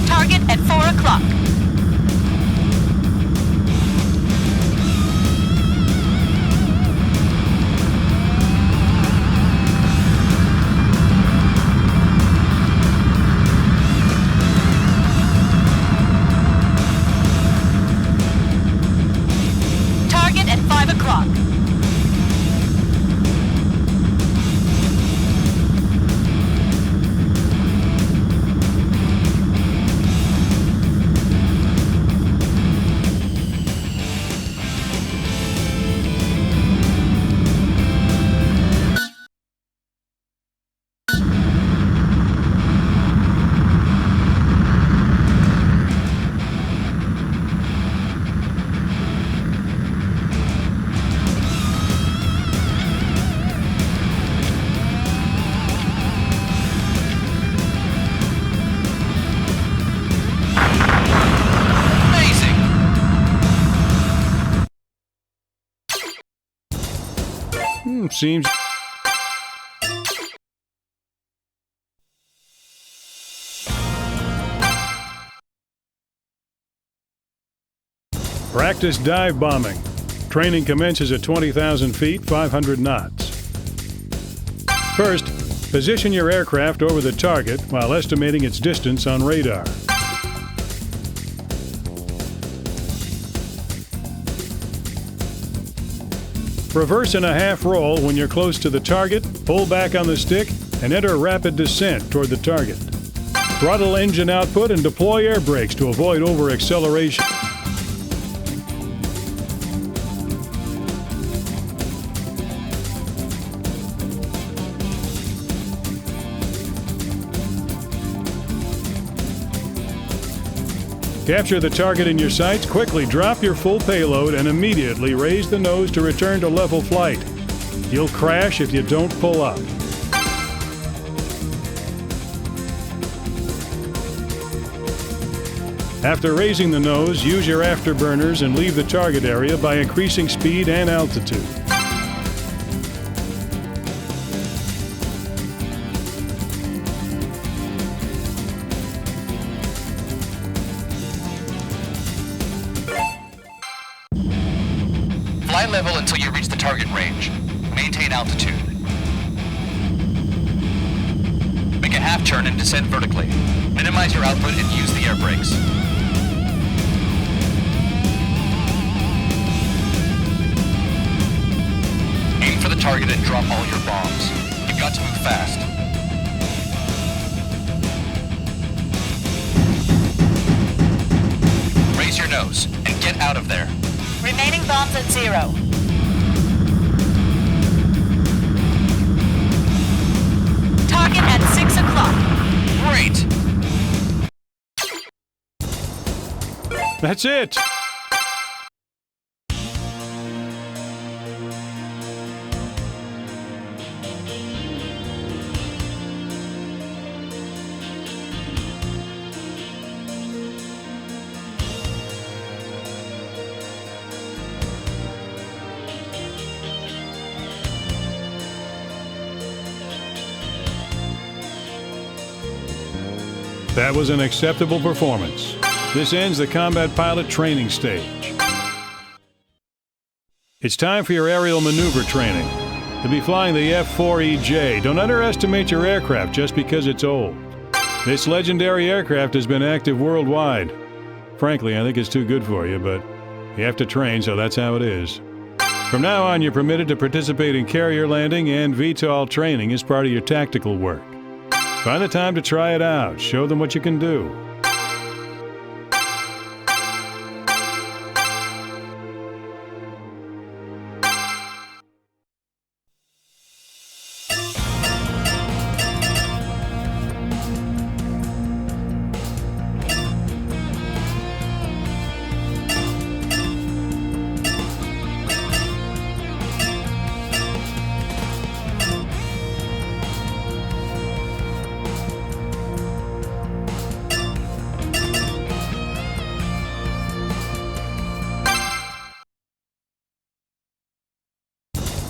Target at 4 o'clock. Target at 5 o'clock. Seems... Practice dive bombing. Training commences at 20,000 feet, 500 knots. First, position your aircraft over the target while estimating its distance on radar. Reverse in a half roll when you're close to the target, pull back on the stick, and enter rapid descent toward the target. Throttle engine output and deploy air brakes to avoid over-acceleration. Capture the target in your sights, quickly drop your full payload, and immediately raise the nose to return to level flight. You'll crash if you don't pull up. After raising the nose, use your afterburners and leave the target area by increasing speed and altitude. Fly level until you reach the target range. Maintain altitude. Make a half turn and descend vertically. Minimize your output and use the air brakes. Aim for the target and drop all your bombs. You've got to move fast. Raise your nose and get out of there. Remaining bombs at 0. Target at 6 o'clock. Great! That's it! That was an acceptable performance. This ends the combat pilot training stage. It's time for your aerial maneuver training. You'll be flying the F-4EJ. Don't underestimate your aircraft just because it's old. This legendary aircraft has been active worldwide. Frankly, I think it's too good for you, but you have to train, so that's how it is. From now on, you're permitted to participate in carrier landing and Vtol training as part of your tactical work. Find the time to try it out. Show them what you can do.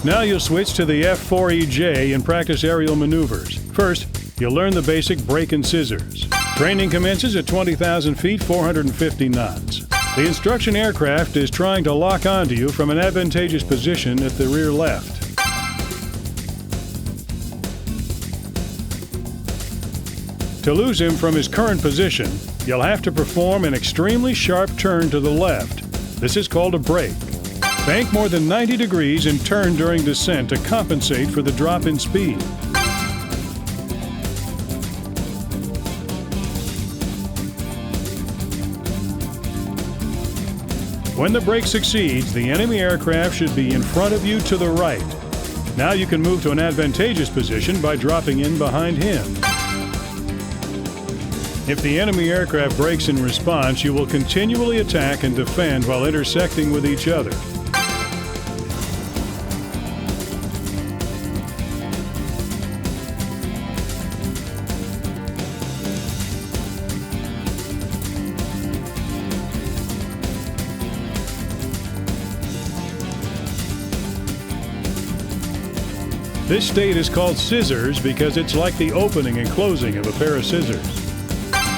Now you'll switch to the F-4EJ and practice aerial maneuvers. First, you'll learn the basic brake and scissors. Training commences at 20,000 feet, 450 knots. The instruction aircraft is trying to lock onto you from an advantageous position at the rear left. To lose him from his current position, you'll have to perform an extremely sharp turn to the left. This is called a brake. Bank more than 90 degrees and turn during descent to compensate for the drop in speed. When the brake succeeds, the enemy aircraft should be in front of you to the right. Now you can move to an advantageous position by dropping in behind him. If the enemy aircraft brakes in response, you will continually attack and defend while intersecting with each other. This state is called scissors because it's like the opening and closing of a pair of scissors.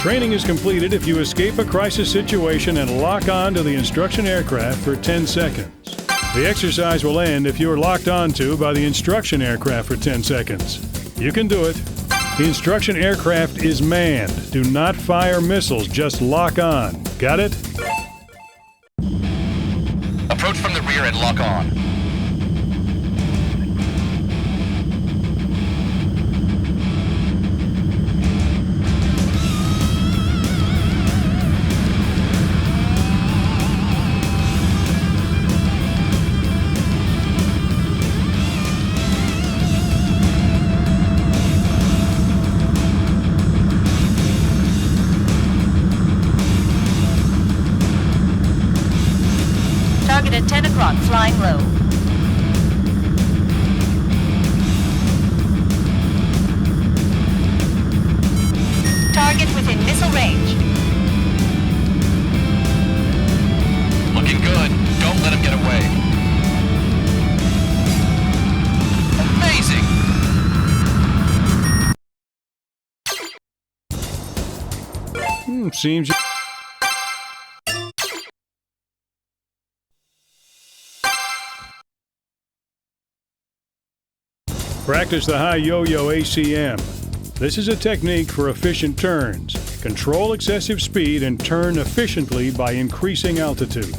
Training is completed if you escape a crisis situation and lock on to the instruction aircraft for 10 seconds. The exercise will end if you are locked onto by the instruction aircraft for 10 seconds. You can do it. The instruction aircraft is manned. Do not fire missiles, just lock on. Got it? Approach from the rear and lock on. Target at 10 o'clock, flying low. Target within missile range. Seems you... Practice the high yo-yo ACM. This is a technique for efficient turns. Control excessive speed and turn efficiently by increasing altitude.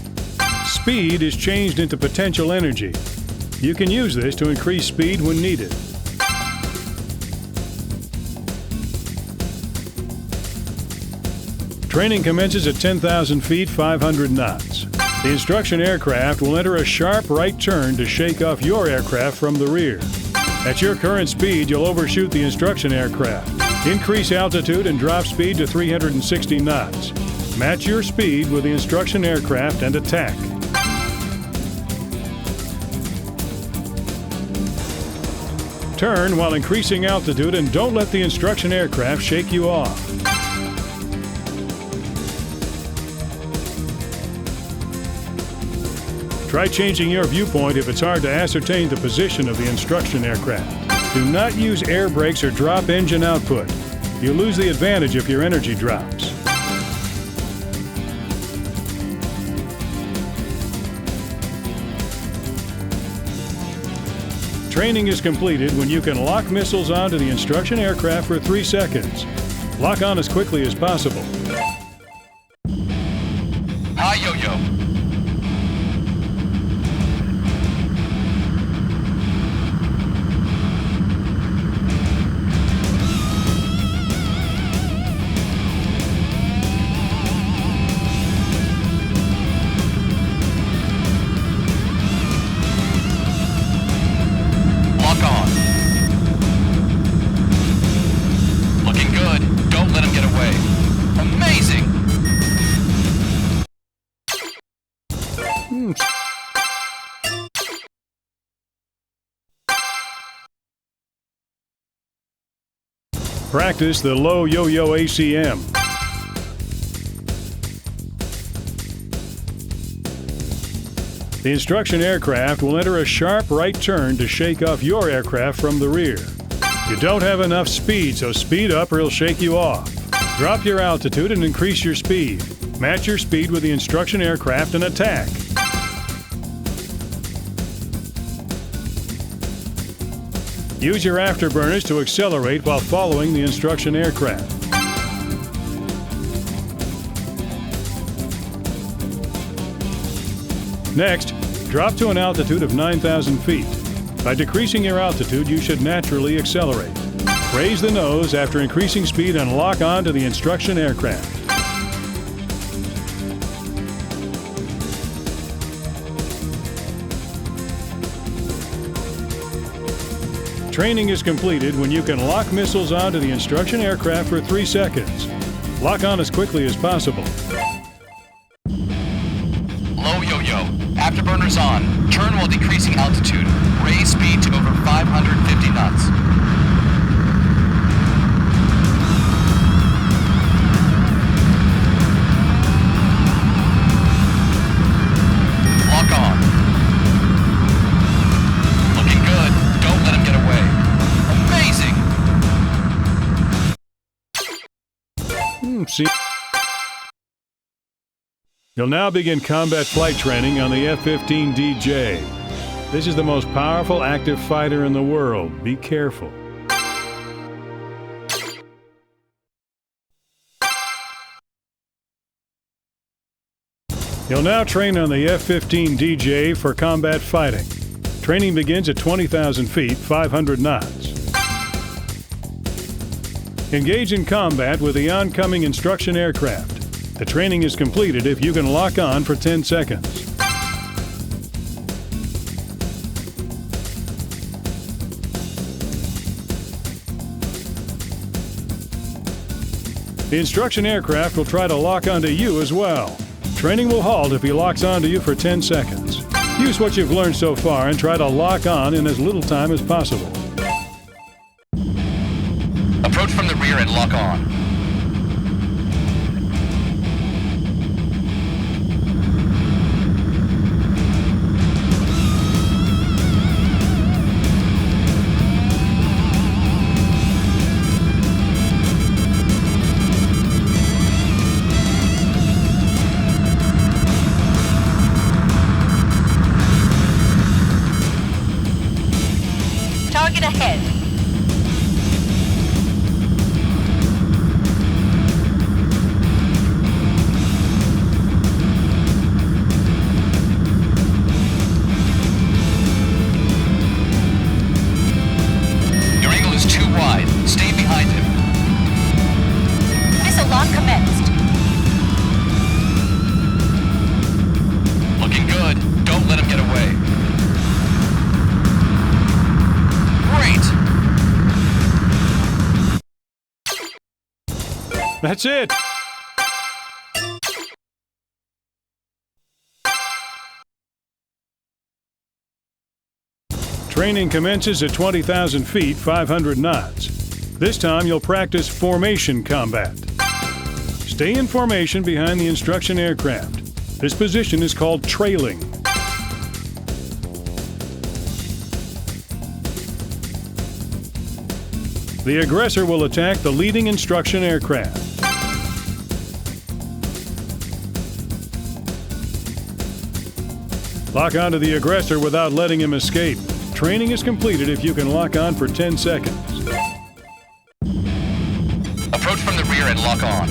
Speed is changed into potential energy. You can use this to increase speed when needed. Training commences at 10,000 feet, 500 knots. The instruction aircraft will enter a sharp right turn to shake off your aircraft from the rear. At your current speed, you'll overshoot the instruction aircraft. Increase altitude and drop speed to 360 knots. Match your speed with the instruction aircraft and attack. Turn while increasing altitude and don't let the instruction aircraft shake you off. Try changing your viewpoint if it's hard to ascertain the position of the instruction aircraft. Do not use air brakes or drop engine output. You lose the advantage if your energy drops. Training is completed when you can lock missiles onto the instruction aircraft for 3 seconds. Lock on as quickly as possible. Hi, yo-yo. Practice the low yo-yo ACM. The instruction aircraft will enter a sharp right turn to shake off your aircraft from the rear. You don't have enough speed, so speed up or it'll shake you off. Drop your altitude and increase your speed. Match your speed with the instruction aircraft and attack. Use your afterburners to accelerate while following the instruction aircraft. Next, drop to an altitude of 9,000 feet. By decreasing your altitude, you should naturally accelerate. Raise the nose after increasing speed and lock on to the instruction aircraft. Training is completed when you can lock missiles onto the instruction aircraft for 3 seconds. Lock on as quickly as possible. Low yo-yo. Afterburners on. Turn while decreasing altitude. Raise speed to over 550 knots. Lock on. Looking good. Don't let him get away. Amazing! See? You'll now begin combat flight training on the F-15 DJ. This is the most powerful active fighter in the world. Be careful. You'll now train on the F-15 DJ for combat fighting. Training begins at 20,000 feet, 500 knots. Engage in combat with the oncoming instruction aircraft. The training is completed if you can lock on for 10 seconds. The instruction aircraft will try to lock onto you as well. Training will halt if he locks onto you for 10 seconds. Use what you've learned so far and try to lock on in as little time as possible. Approach from the rear and lock on. Target ahead. Your angle is too wide. Stay behind him. Missile lock commenced. Looking good. Don't let him get away. Great! That's it! Training commences at 20,000 feet, 500 knots. This time you'll practice formation combat. Stay in formation behind the instruction aircraft. This position is called trailing. The aggressor will attack the leading instruction aircraft. Lock onto the aggressor without letting him escape. Training is completed if you can lock on for 10 seconds. Approach from the rear and lock on.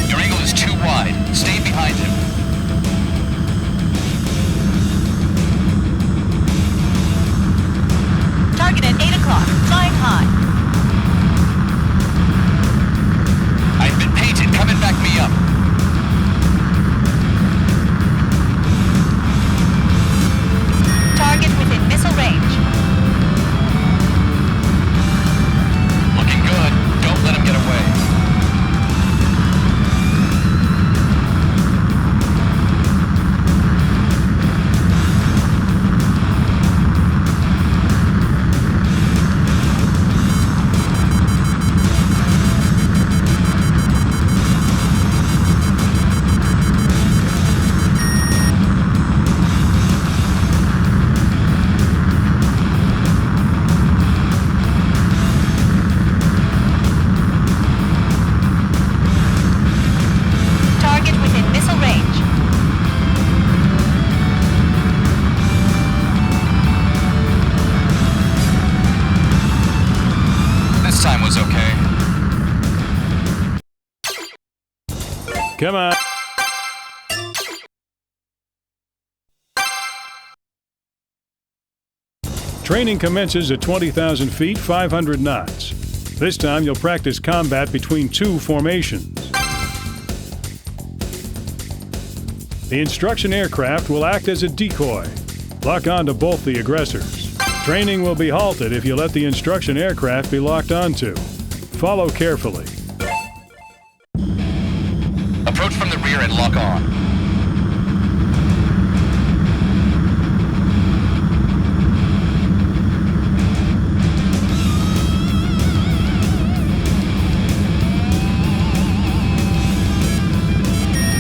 Your angle is too wide. Stay behind him. Target at 8 o'clock. Flying high. I've been painted. Come and back me up. Target within missile range. Looking good. Don't let him get away. Target within missile range. This time was okay. Come on. Training commences at 20,000 feet, 500 knots. This time you'll practice combat between two formations. The instruction aircraft will act as a decoy. Lock on to both the aggressors. Training will be halted if you let the instruction aircraft be locked onto. Follow carefully. Approach from the rear and lock on.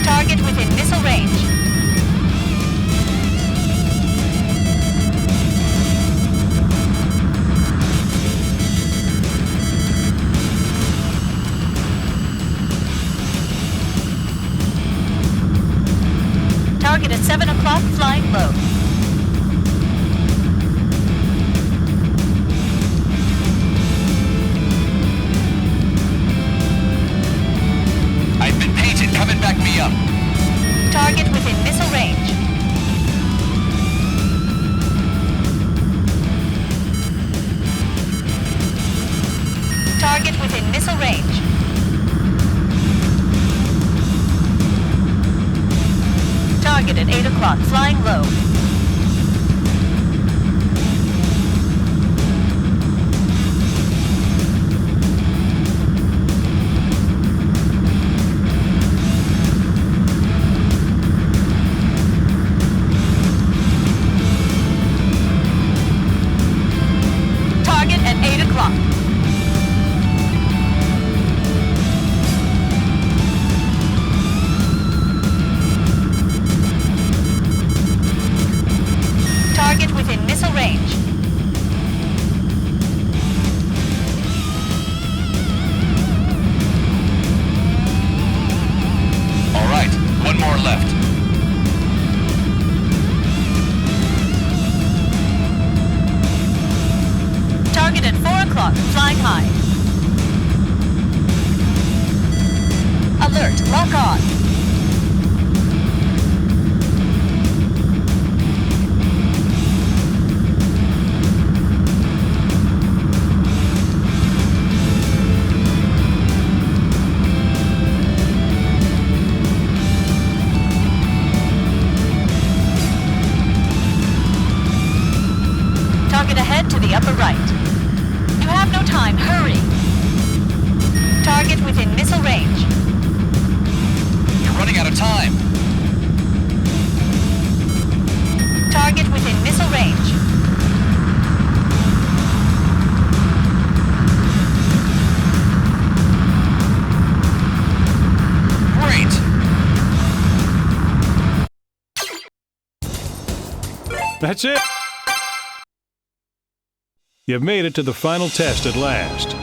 Target within missile range. Target at 7 o'clock, flying low. I've been painted. Come and back me up. Target within missile range. Target within missile range. Target at 8 o'clock, flying low. Target at 8 o'clock. range. All right, one more left. Target at 4 o'clock, flying high. Alert, lock on. Target ahead to the upper right. You have no time, hurry. Target within missile range. You're running out of time. Target within missile range. Great. That's it! You've made it to the final test at last.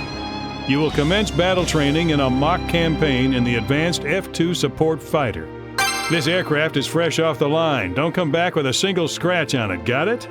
You will commence battle training in a mock campaign in the Advanced F-2 Support Fighter. This aircraft is fresh off the line. Don't come back with a single scratch on it, got it?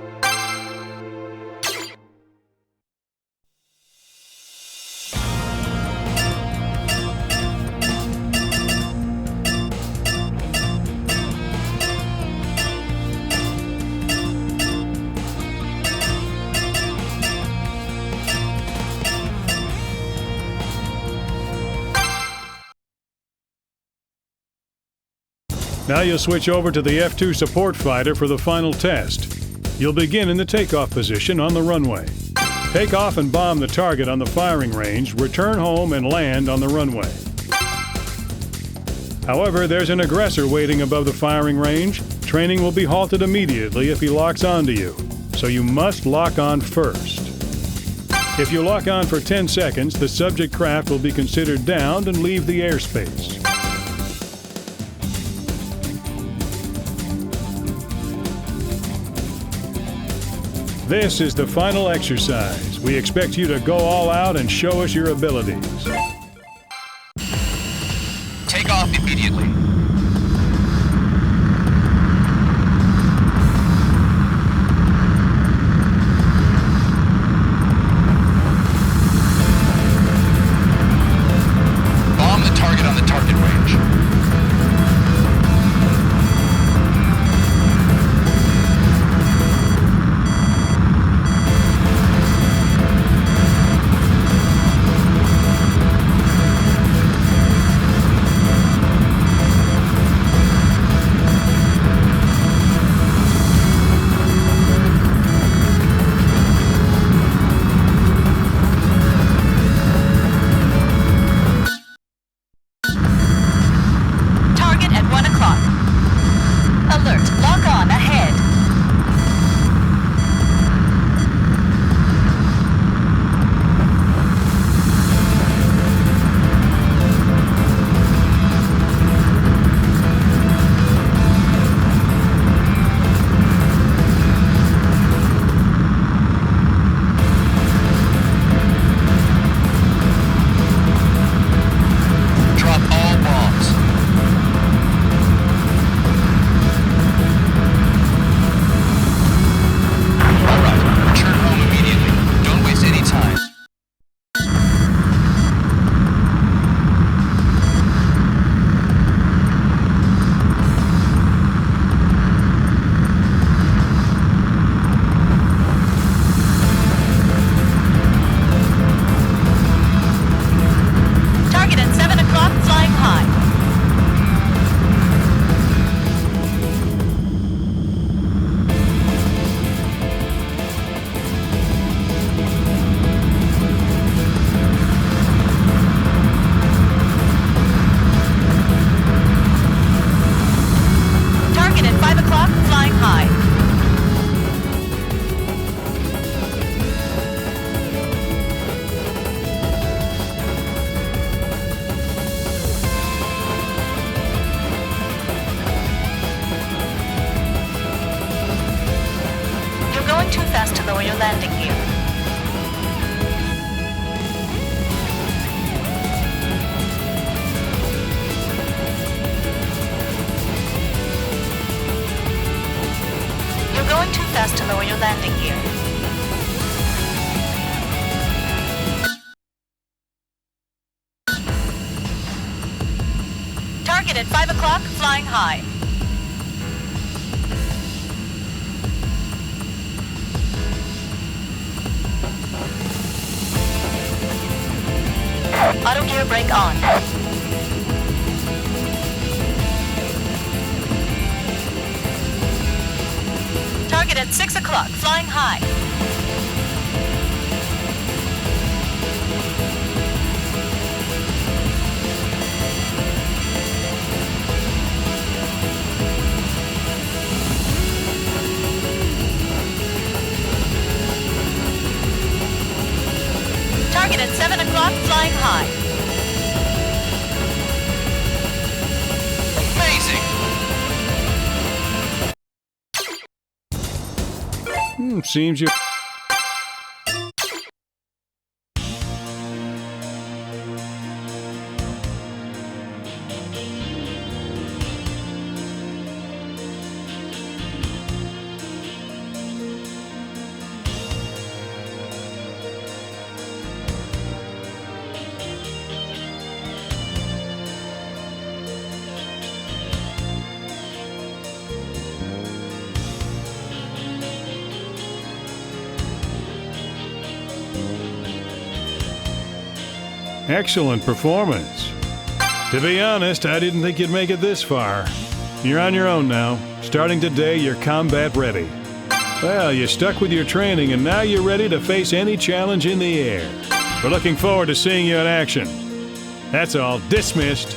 Now you'll switch over to the F-2 Support Fighter for the final test. You'll begin in the takeoff position on the runway. Take off and bomb the target on the firing range, return home and land on the runway. However, there's an aggressor waiting above the firing range. Training will be halted immediately if he locks onto you, so you must lock on first. If you lock on for 10 seconds, the subject craft will be considered downed and leave the airspace. This is the final exercise. We expect you to go all out and show us your abilities. Take off immediately. Bomb the target on the target range. going too fast to lower your landing gear. You're going too fast to lower your landing gear. Target at 5 o'clock, flying high. Auto gear brake on. Target at 6 o'clock, flying high. Target at 7 o'clock, flying high. Hmm, seems you... Excellent performance. To be honest, I didn't think you'd make it this far. You're on your own now. Starting today, you're combat ready. Well, you stuck with your training and now you're ready to face any challenge in the air. We're looking forward to seeing you in action. That's all. Dismissed.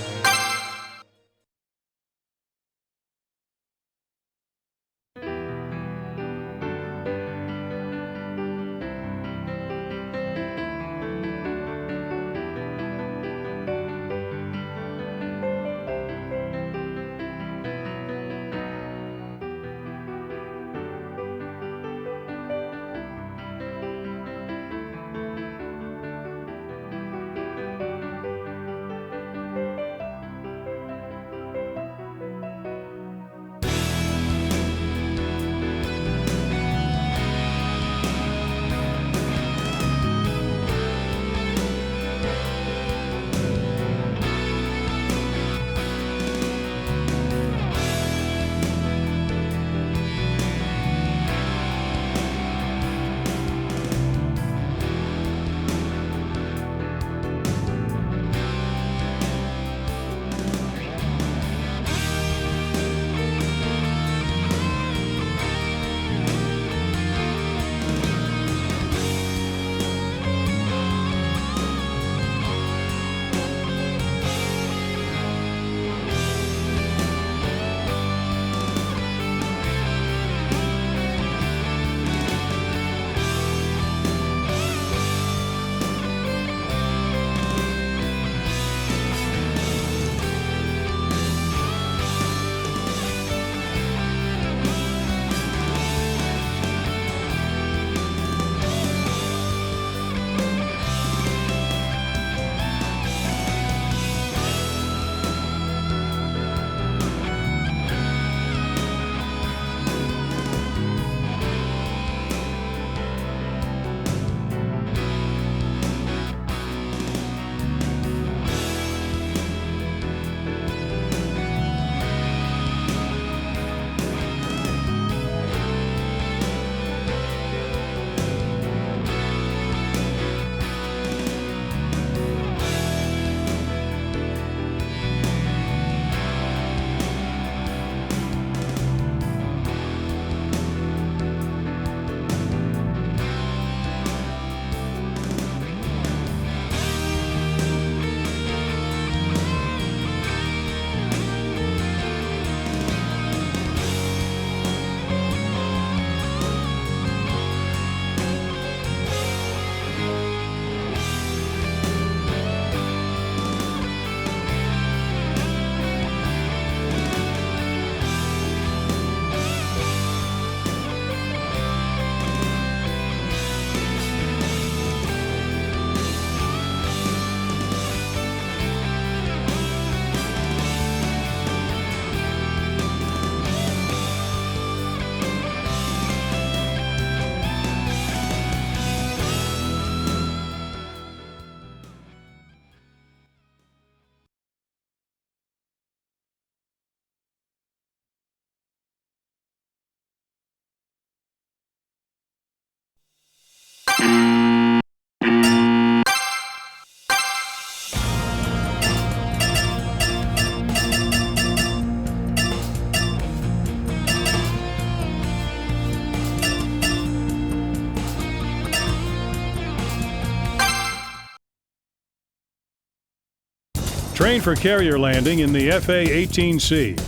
Train for carrier landing in the FA-18C.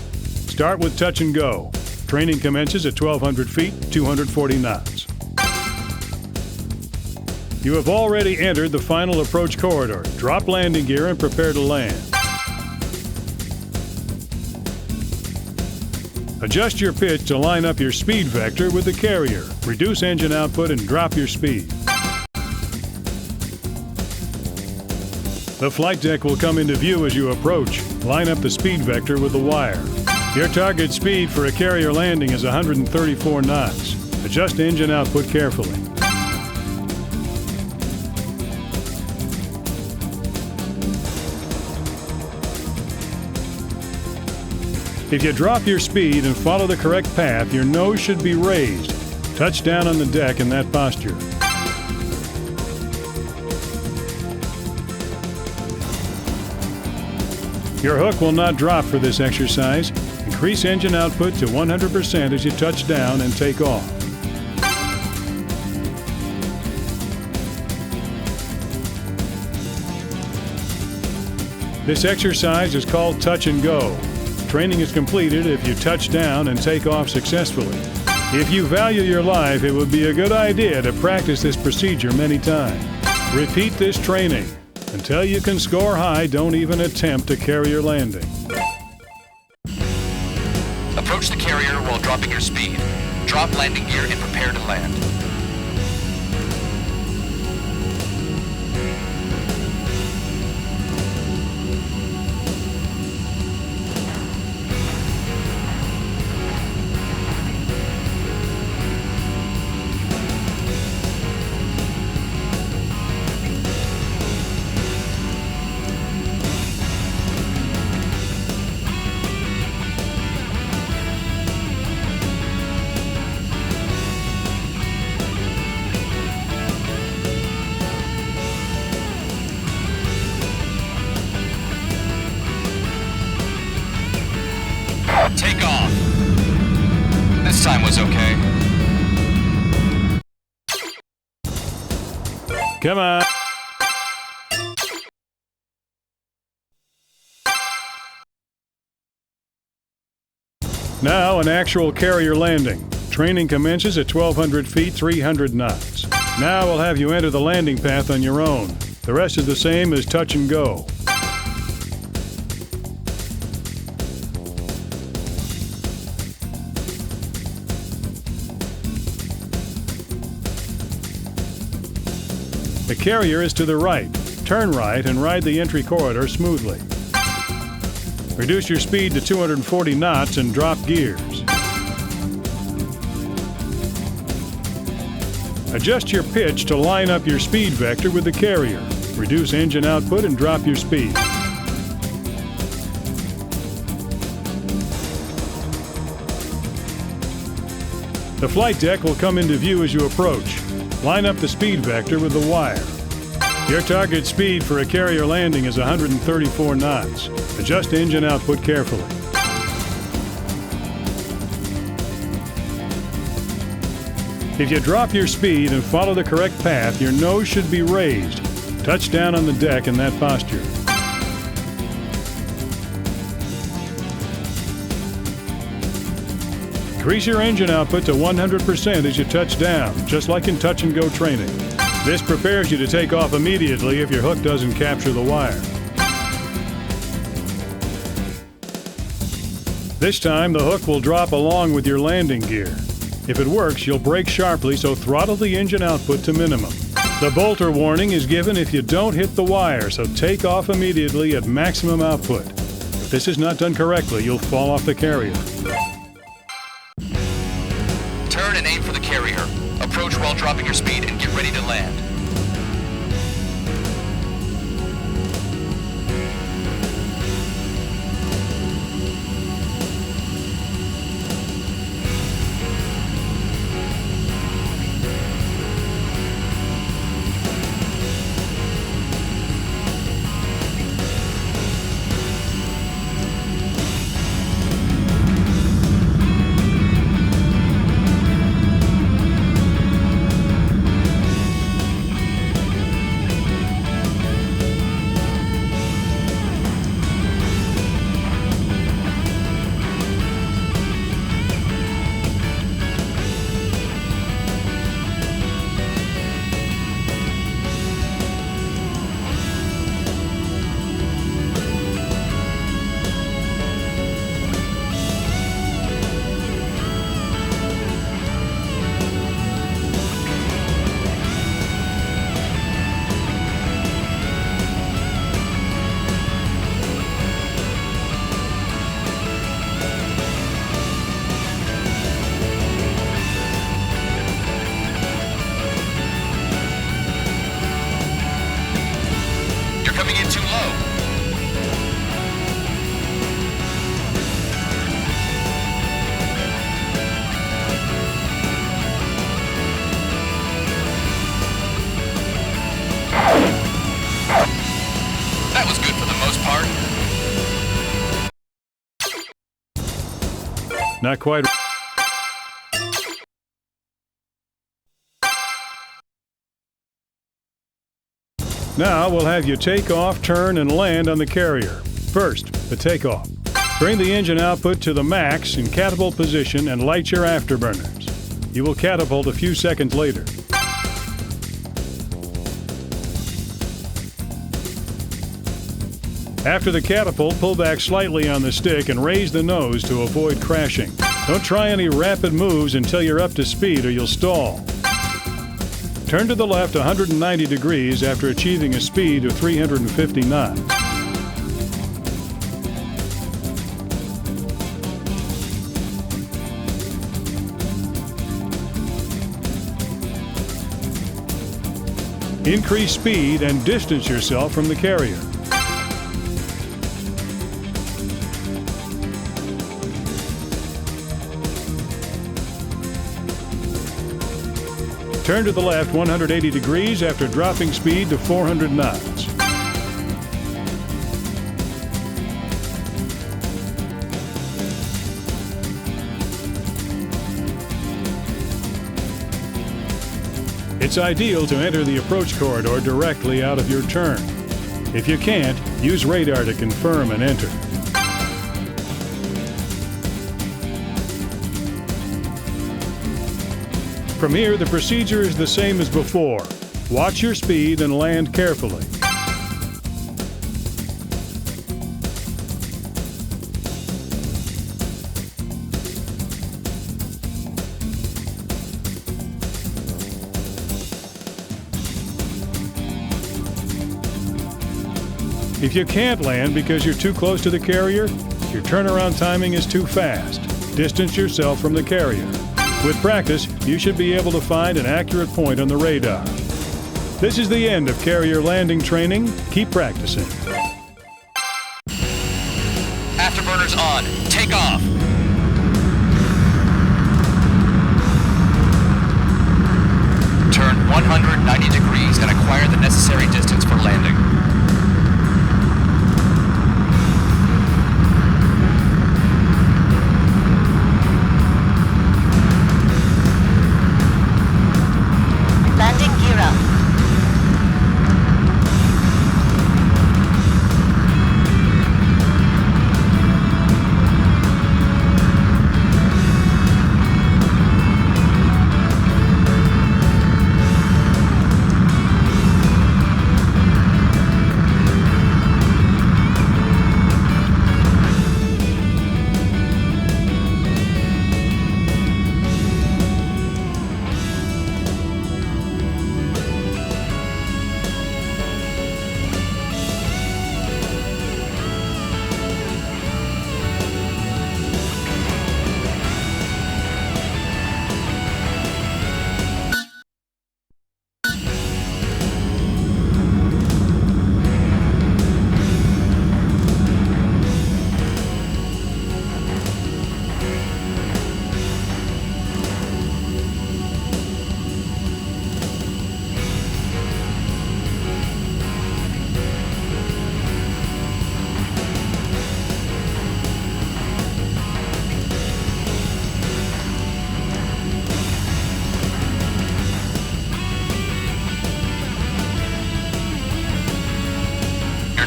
Start with touch and go. Training commences at 1,200 feet, 240 knots. You have already entered the final approach corridor. Drop landing gear and prepare to land. Adjust your pitch to line up your speed vector with the carrier. Reduce engine output and drop your speed. The flight deck will come into view as you approach. Line up the speed vector with the wire. Your target speed for a carrier landing is 134 knots. Adjust engine output carefully. If you drop your speed and follow the correct path, your nose should be raised. Touch down on the deck in that posture. Your hook will not drop for this exercise. Increase engine output to 100% as you touch down and take off. This exercise is called touch and go. Training is completed if you touch down and take off successfully. If you value your life, it would be a good idea to practice this procedure many times. Repeat this training. Until you can score high, don't even attempt a carrier landing. Approach the carrier while dropping your speed. Drop landing gear and prepare to land. Take off. This time was okay. Come on. Now an actual carrier landing. Training commences at 1,200 feet, 300 knots. Now we'll have you enter the landing path on your own. The rest is the same as touch and go. The carrier is to the right. Turn right and ride the entry corridor smoothly. Reduce your speed to 240 knots and drop gears. Adjust your pitch to line up your speed vector with the carrier. Reduce engine output and drop your speed. The flight deck will come into view as you approach. Line up the speed vector with the wire. Your target speed for a carrier landing is 134 knots. Adjust engine output carefully. If you drop your speed and follow the correct path, your nose should be raised. Touch down on the deck in that posture. Increase your engine output to 100% as you touch down, just like in touch and go training. This prepares you to take off immediately if your hook doesn't capture the wire. This time, the hook will drop along with your landing gear. If it works, you'll brake sharply, so throttle the engine output to minimum. The bolter warning is given if you don't hit the wire, so take off immediately at maximum output. If this is not done correctly, you'll fall off the carrier. Turn and aim for the carrier. Approach while dropping your speed and get ready to land. Not quite. Now we'll have you take off, turn, and land on the carrier. First, the takeoff. Bring the engine output to the max in catapult position and light your afterburners. You will catapult a few seconds later. After the catapult, pull back slightly on the stick and raise the nose to avoid crashing. Don't try any rapid moves until you're up to speed or you'll stall. Turn to the left 190 degrees after achieving a speed of 350 knots. Increase speed and distance yourself from the carrier. Turn to the left 180 degrees after dropping speed to 400 knots. It's ideal to enter the approach corridor directly out of your turn. If you can't, use radar to confirm and enter. From here, the procedure is the same as before. Watch your speed and land carefully. If you can't land because you're too close to the carrier, your turnaround timing is too fast. Distance yourself from the carrier. With practice, you should be able to find an accurate point on the radar. This is the end of carrier landing training. Keep practicing. Afterburners on. Take off. Turn 190 degrees and acquire the necessary distance for landing. Landing gear up.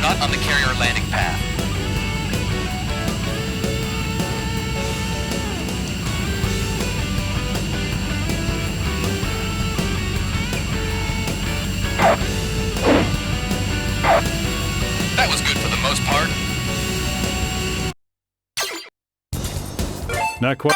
Not on the carrier landing path. That was good for the most part. Not quite.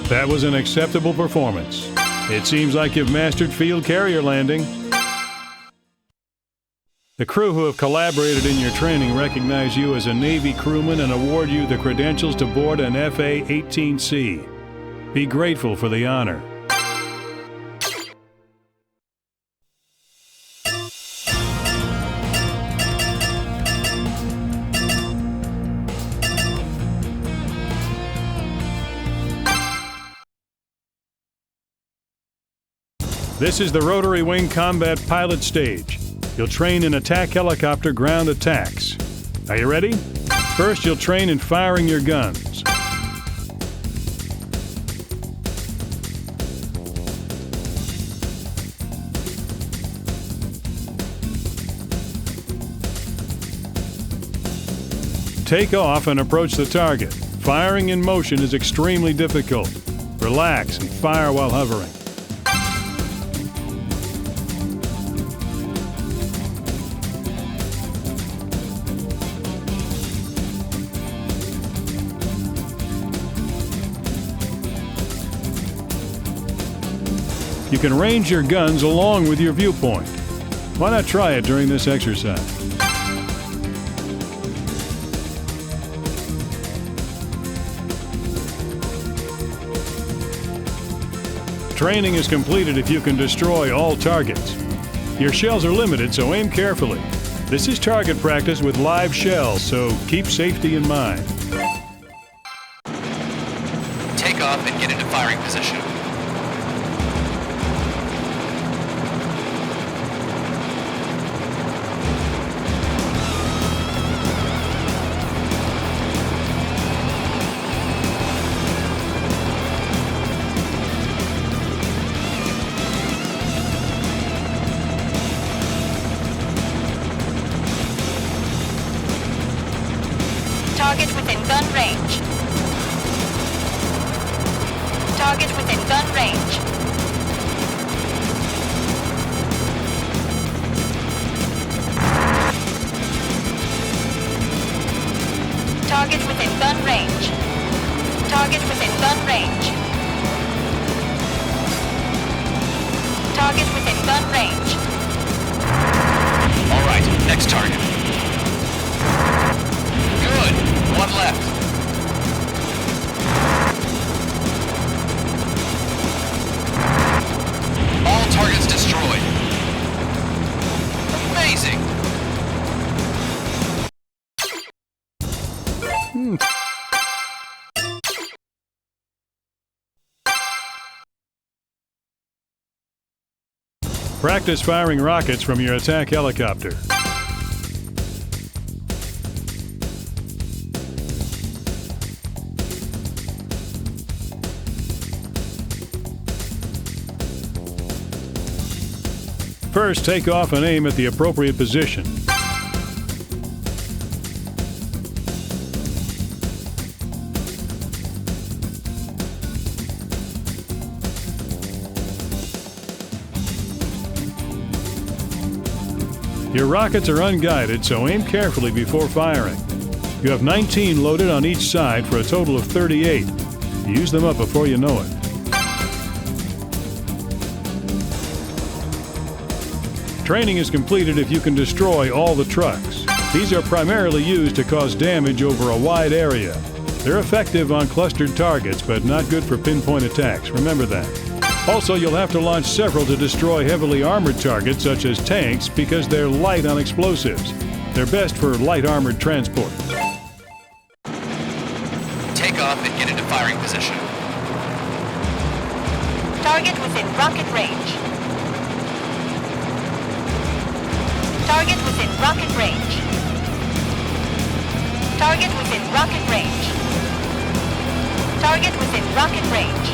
That was an acceptable performance. It seems like you've mastered field carrier landing. The crew who have collaborated in your training recognize you as a Navy crewman and award you the credentials to board an FA-18C. Be grateful for the honor. This is the Rotary Wing Combat Pilot Stage. you'll train in attack helicopter ground attacks. Are you ready? First, you'll train in firing your guns. Take off and approach the target. Firing in motion is extremely difficult. Relax and fire while hovering. You can range your guns along with your viewpoint. Why not try it during this exercise? Training is completed if you can destroy all targets. Your shells are limited, so aim carefully. This is target practice with live shells, so keep safety in mind. Take off and get into firing position. Target within gun range. Target within gun range. Target within gun range. Target within gun range. Target within gun range. All right, next target. Good. One left. All targets destroyed. Amazing. Practice firing rockets from your attack helicopter. First, take off and aim at the appropriate position. Your rockets are unguided, so aim carefully before firing. You have 19 loaded on each side for a total of 38. Use them up before you know it. Training is completed if you can destroy all the trucks. These are primarily used to cause damage over a wide area. They're effective on clustered targets, but not good for pinpoint attacks. Remember that. Also, you'll have to launch several to destroy heavily armored targets such as tanks because they're light on explosives. They're best for light armored transport. Take off and get into firing position. Target within rocket range. Target within rocket range. Target within rocket range. Target within rocket range.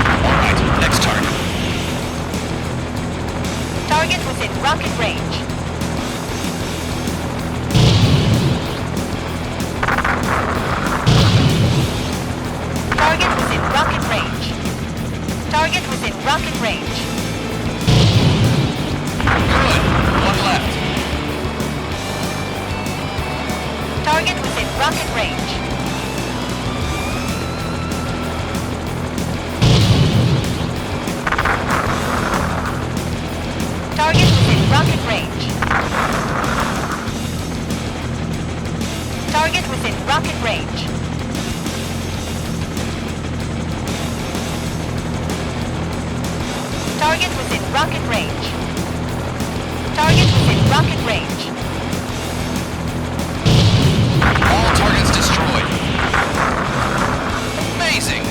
All right, next target. Target within rocket range. Target within rocket range. Target within rocket range. Good. One left. Target within rocket range. Target within rocket range. Target within rocket range. Target within rocket range. Target within rocket range. All targets destroyed. Amazing.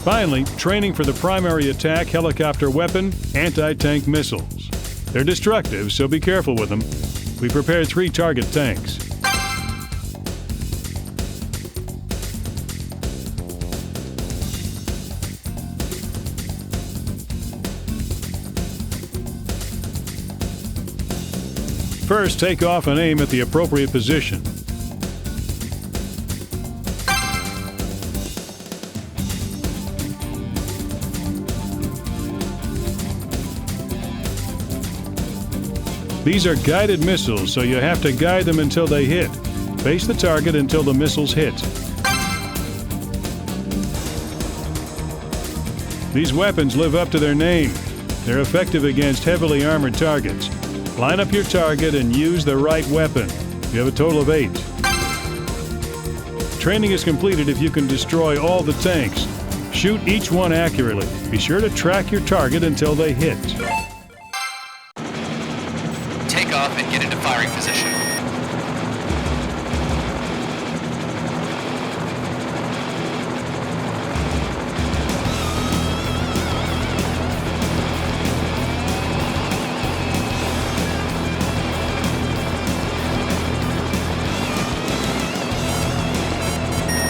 Finally, training for the primary attack helicopter weapon, anti-tank missiles. They're destructive, so be careful with them. We prepared 3 target tanks. First, take off and aim at the appropriate position. These are guided missiles, so you have to guide them until they hit. Face the target until the missiles hit. These weapons live up to their name. They're effective against heavily armored targets. Line up your target and use the right weapon. You have a total of 8. Training is completed if you can destroy all the tanks. Shoot each one accurately. Be sure to track your target until they hit. Take off and get into firing position.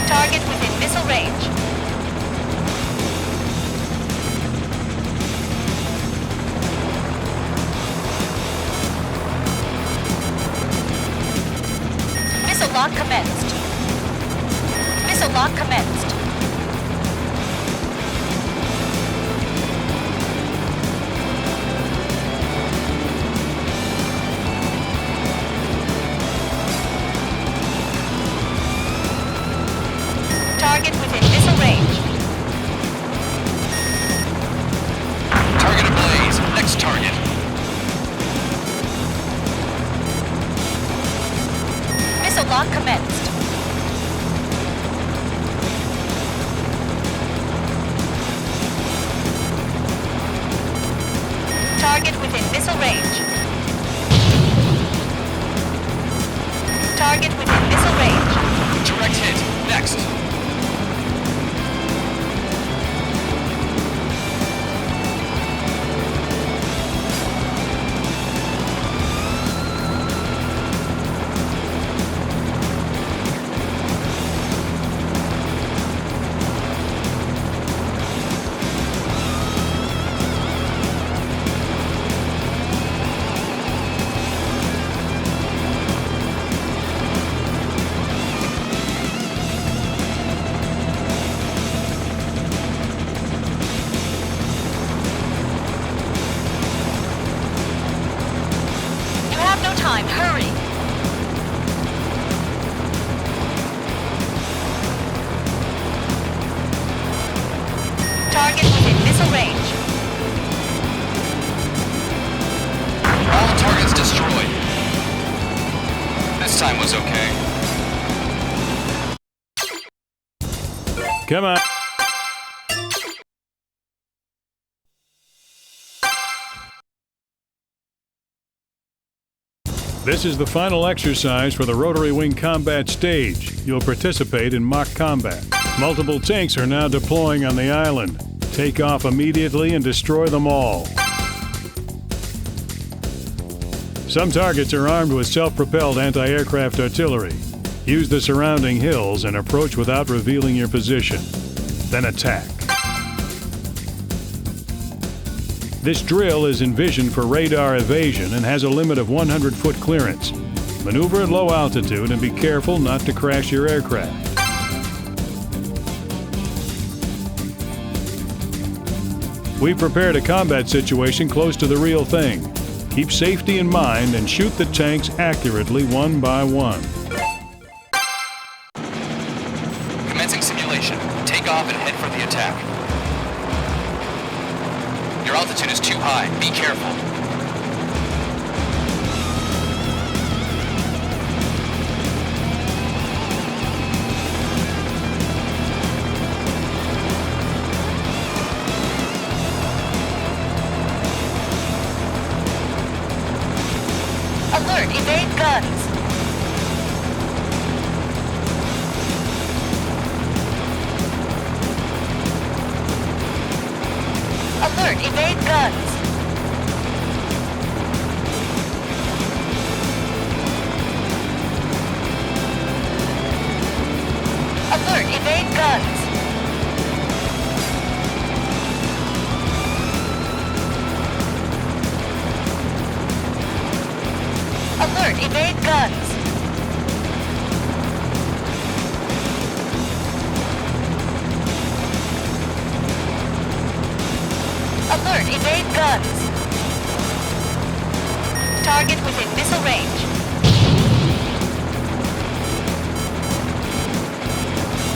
Target within missile range. Missile lock commenced. Missile lock commenced. Target within missile range. Target ablaze. Next target. Missile lock commenced. Target within missile range. Target within missile range. Direct hit. Next. Time, hurry! Target within missile range. All targets destroyed. This time was okay. Come on. This is the final exercise for the Rotary Wing combat stage. You'll participate in mock combat. Multiple tanks are now deploying on the island. Take off immediately and destroy them all. Some targets are armed with self-propelled anti-aircraft artillery. Use the surrounding hills and approach without revealing your position. Then attack. This drill is envisioned for radar evasion and has a limit of 100-foot clearance. Maneuver at low altitude and be careful not to crash your aircraft. We've prepared a combat situation close to the real thing. Keep safety in mind and shoot the tanks accurately one by one. Commencing simulation. Take off and head for the attack. Your altitude is too high. Be careful. Alert, evade guns. Alert, evade guns. Alert, evade guns. Alert, evade guns. Alert, evade guns. Target within missile range.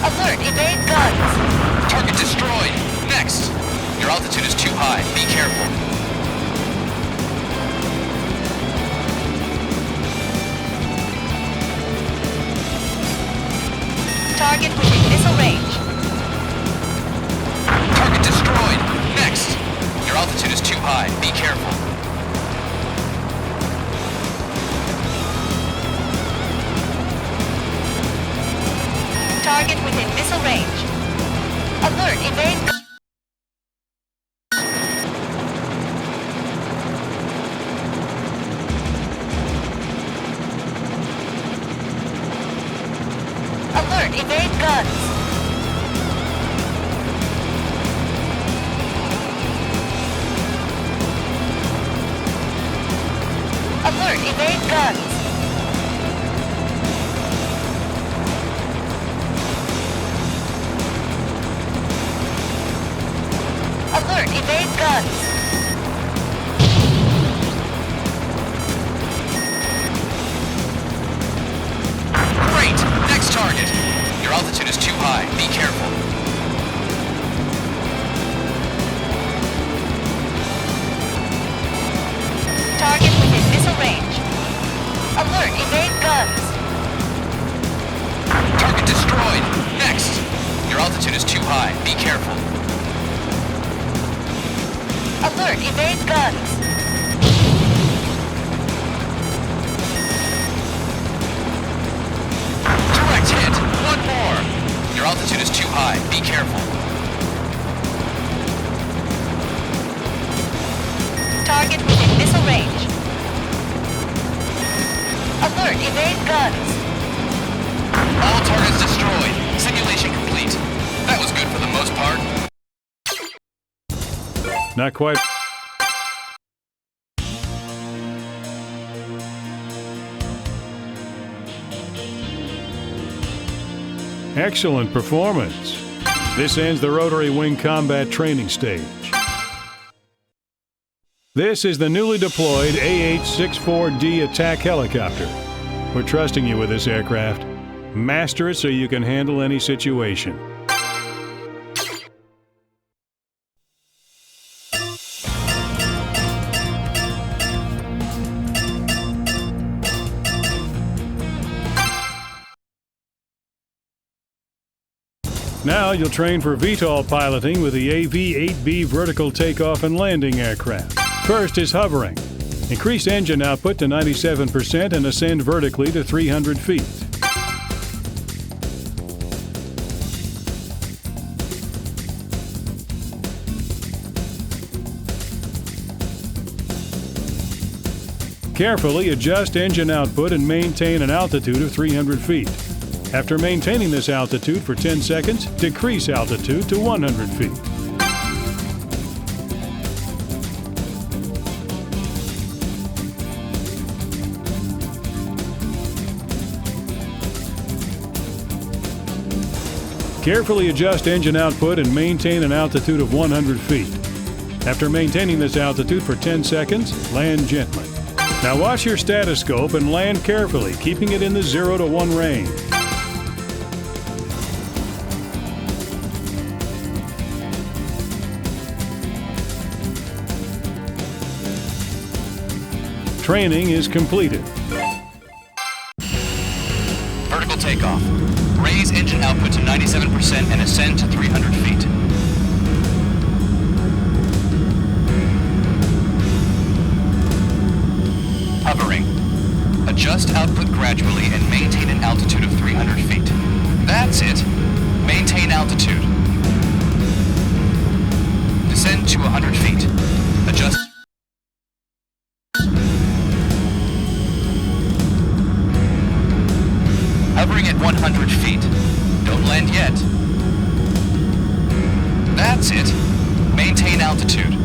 Alert, evade guns. Target destroyed. Next. Your altitude is too high. Be careful. Target within missile range. Target destroyed. Next. Your altitude is too high. Be careful. Target within missile range. Alert, evade guns. Alert, evade guns. Alert, evade guns. Alert, evade guns. Great. Next target. Your altitude is too high. Be careful. Target within missile range. Alert, evade guns. Target destroyed. Next. Your altitude is too high. Be careful. Alert, evade guns. Direct hit. One more. Your altitude is too high. Be careful. Target within missile range. Alert, evade guns. All targets destroyed. Simulation complete. That was good for the most part. Not quite. Excellent performance. This ends the Rotary Wing combat training stage. This is the newly deployed AH-64D attack helicopter. We're trusting you with this aircraft. Master it so you can handle any situation. Now you'll train for Vtol piloting with the AV-8B vertical takeoff and landing aircraft. First is hovering. Increase engine output to 97% and ascend vertically to 300 feet. Carefully adjust engine output and maintain an altitude of 300 feet. After maintaining this altitude for 10 seconds, decrease altitude to 100 feet. Carefully adjust engine output and maintain an altitude of 100 feet. After maintaining this altitude for 10 seconds, land gently. Now watch your status-scope and land carefully, keeping it in the 0 to 1 range. Training is completed. Vertical takeoff. Raise engine output to 97% and ascend to 300 feet. Hovering. Adjust output gradually and maintain an altitude of 300 feet. That's it. Maintain altitude. Descend to 100 feet. Hovering at 100 feet. Don't land yet. That's it. Maintain altitude.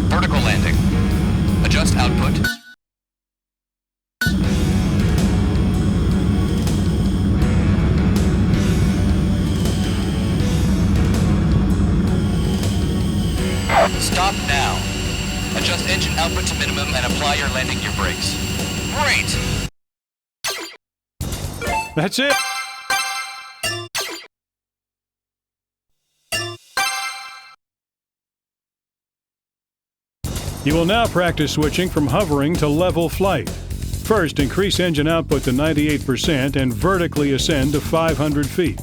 Vertical landing. Adjust output. Stop now. Adjust engine output to minimum and apply your landing gear brakes. Great! That's it. You will now practice switching from hovering to level flight. First, increase engine output to 98% and vertically ascend to 500 feet.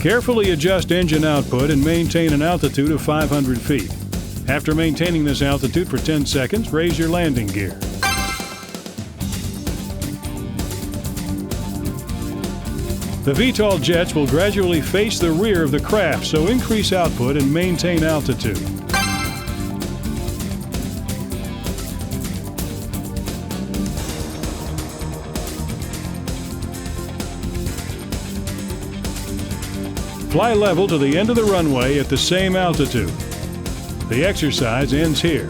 Carefully adjust engine output and maintain an altitude of 500 feet. After maintaining this altitude for 10 seconds, raise your landing gear. The Vtol jets will gradually face the rear of the craft, so increase output and maintain altitude. Fly level to the end of the runway at the same altitude. The exercise ends here.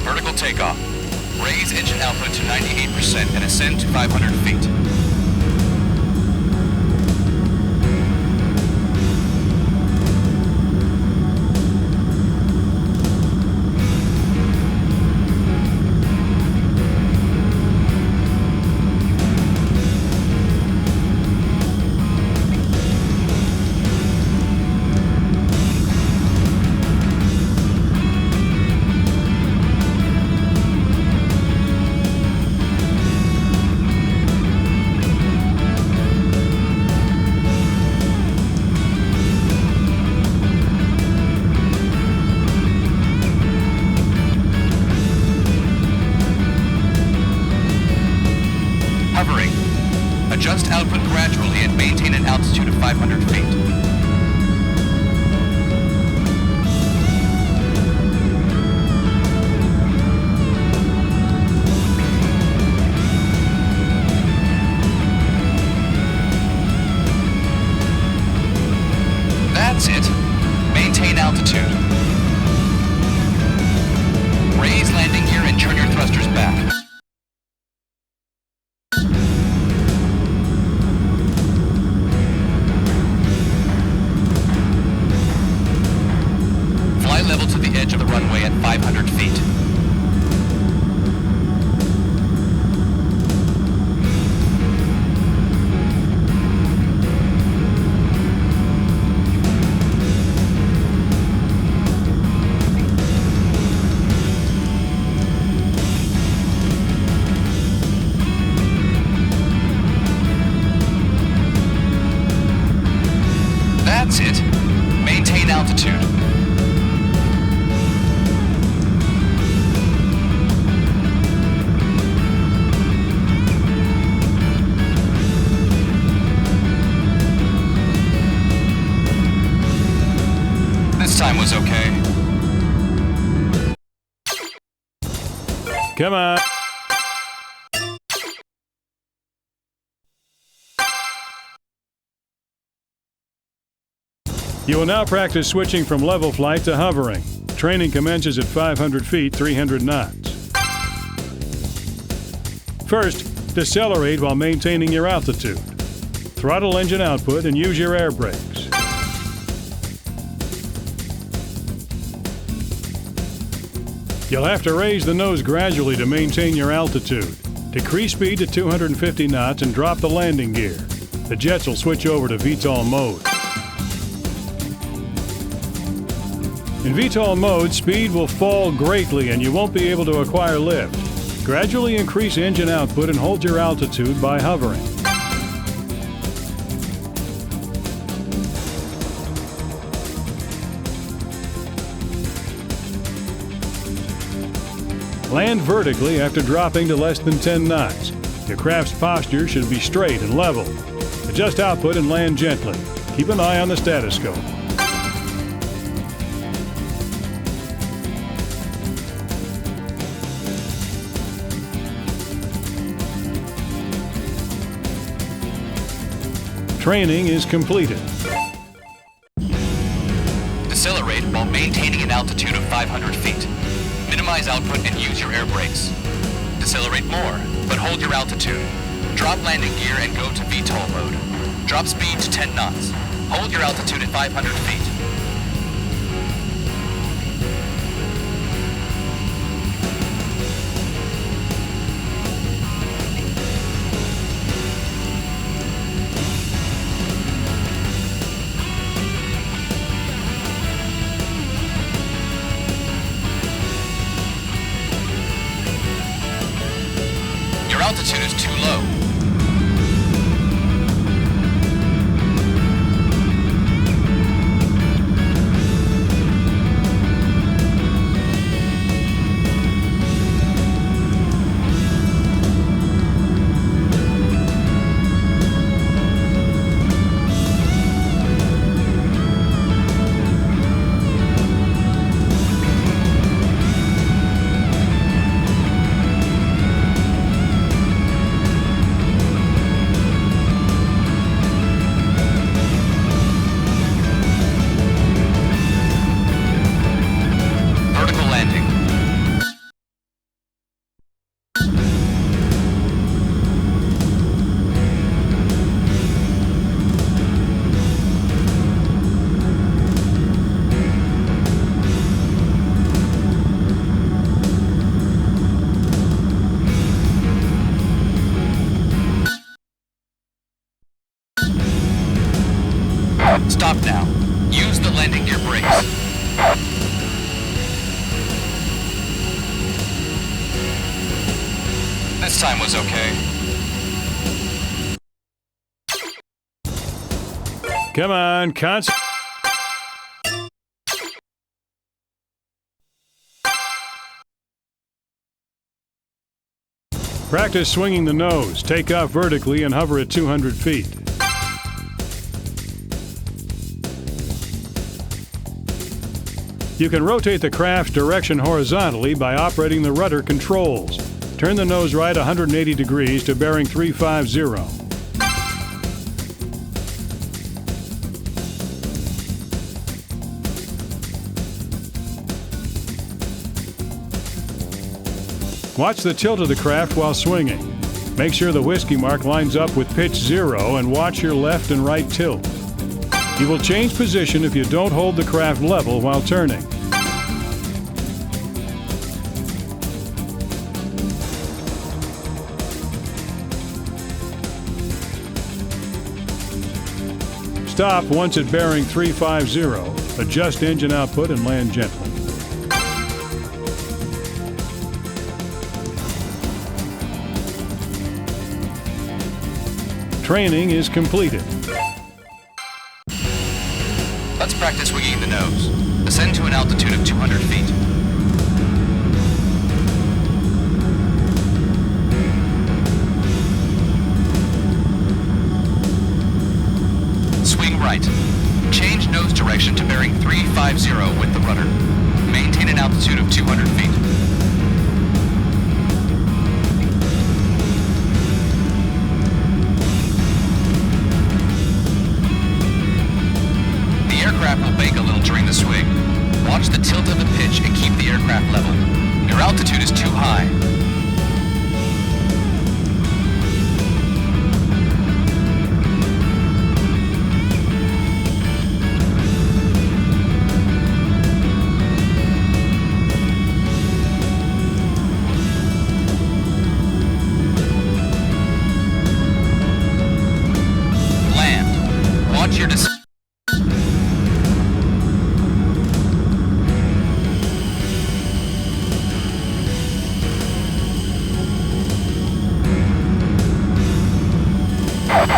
Vertical takeoff. Raise engine output to 98% and ascend to 500 feet. Adjust output gradually and maintain an altitude of 500 feet. That's it. Maintain altitude. Raise landing gear and turn your thrusters back. Level to the edge of the runway at 500 feet. That's it. Maintain altitude. This time was okay. Come on. You will now practice switching from level flight to hovering. Training commences at 500 feet, 300 knots. First, decelerate while maintaining your altitude. Throttle engine output and use your air brakes. You'll have to raise the nose gradually to maintain your altitude. Decrease speed to 250 knots and drop the landing gear. The jets will switch over to Vtol mode. In Vtol mode, speed will fall greatly and you won't be able to acquire lift. Gradually increase engine output and hold your altitude by hovering. Land vertically after dropping to less than 10 knots. Your craft's posture should be straight and level. Adjust output and land gently. Keep an eye on the status scope. Training is completed. Decelerate while maintaining an altitude of 500 feet. Minimize output and use your air brakes. Decelerate more, but hold your altitude. Drop landing gear and go to Vtol mode. Drop speed to 10 knots. Hold your altitude at 500 feet. Your altitude is too low. Stop now. Use the landing gear brakes. This time was okay. Come on, Practice swinging the nose. Take off vertically and hover at 200 feet. You can rotate the craft's direction horizontally by operating the rudder controls. Turn the nose right 180 degrees to bearing 350. Watch the tilt of the craft while swinging. Make sure the whiskey mark lines up with pitch 0 and watch your left and right tilt. You will change position if you don't hold the craft level while turning. Stop once at bearing 350. Adjust engine output and land gently. Training is completed. Let's practice winging the nose. Ascend to an altitude of 200 feet. Swing right. Change nose direction to bearing 350 with the rudder. Maintain an altitude of 200 feet. The aircraft will bank a little during the swing. Watch the tilt of the pitch and keep the aircraft level. Your altitude is too high. Land. Watch your descent.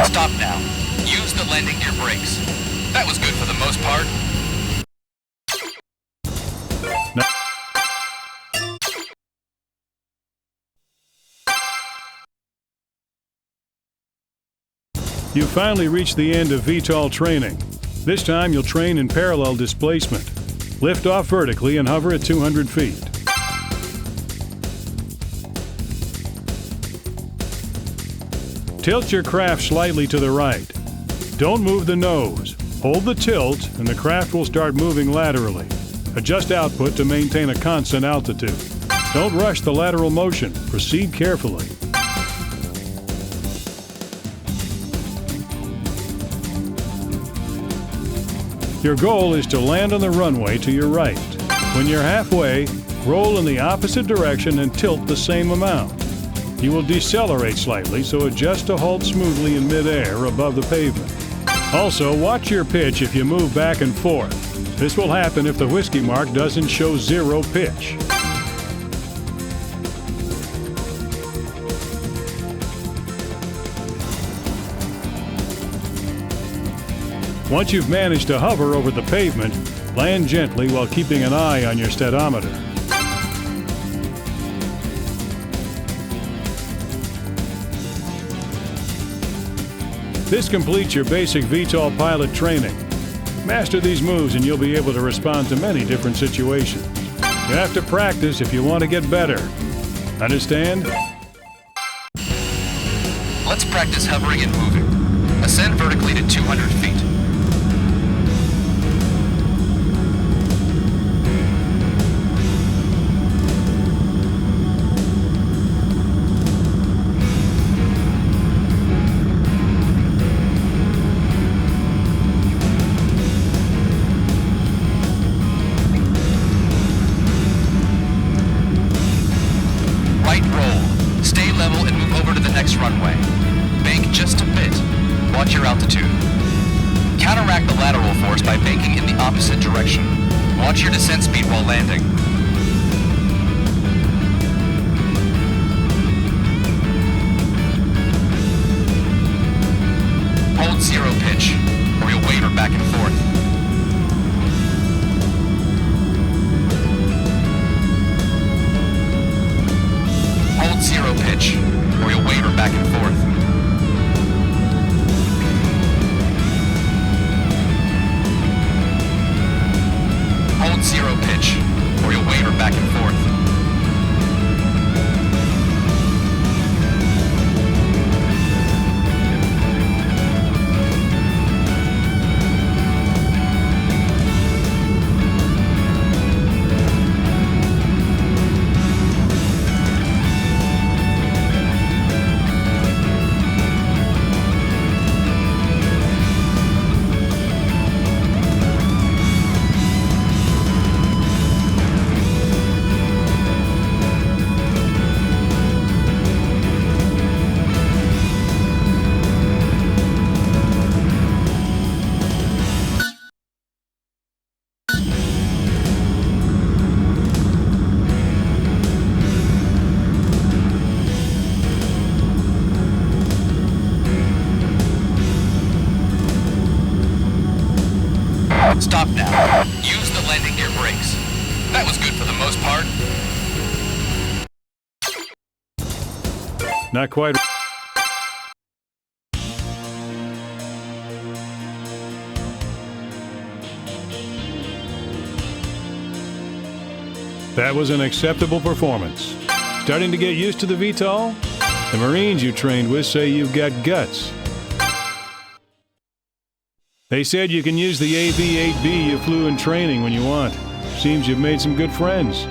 Stop now. Use the landing gear brakes. That was good for the most part. No. You finally reached the end of Vtol training. This time you'll train in parallel displacement. Lift off vertically and hover at 200 feet. Tilt your craft slightly to the right. Don't move the nose. Hold the tilt and the craft will start moving laterally. Adjust output to maintain a constant altitude. Don't rush the lateral motion. Proceed carefully. Your goal is to land on the runway to your right. When you're halfway, roll in the opposite direction and tilt the same amount. You will decelerate slightly, so adjust to halt smoothly in midair above the pavement. Also, watch your pitch if you move back and forth. This will happen if the whiskey mark doesn't show 0 pitch. Once you've managed to hover over the pavement, land gently while keeping an eye on your speedometer. This completes your basic Vtol pilot training. Master these moves and you'll be able to respond to many different situations. You have to practice if you want to get better. Understand? Let's practice hovering and moving. Ascend vertically to 200 feet. Runway. Bank just a bit. Watch your altitude. Counteract the lateral force by banking in the opposite direction. Watch your descent speed while landing. Hold 0 pitch, or you'll waver back and forth. Hold 0 pitch, or you'll waver back and forth. Hold 0 pitch, or you'll waver back and forth. Stop now. Use the landing gear brakes. That was good for the most part. Not quite. That was an acceptable performance. Starting to get used to the Vtol? The Marines you trained with say you've got guts. They said you can use the AV-8B you flew in training when you want. Seems you've made some good friends.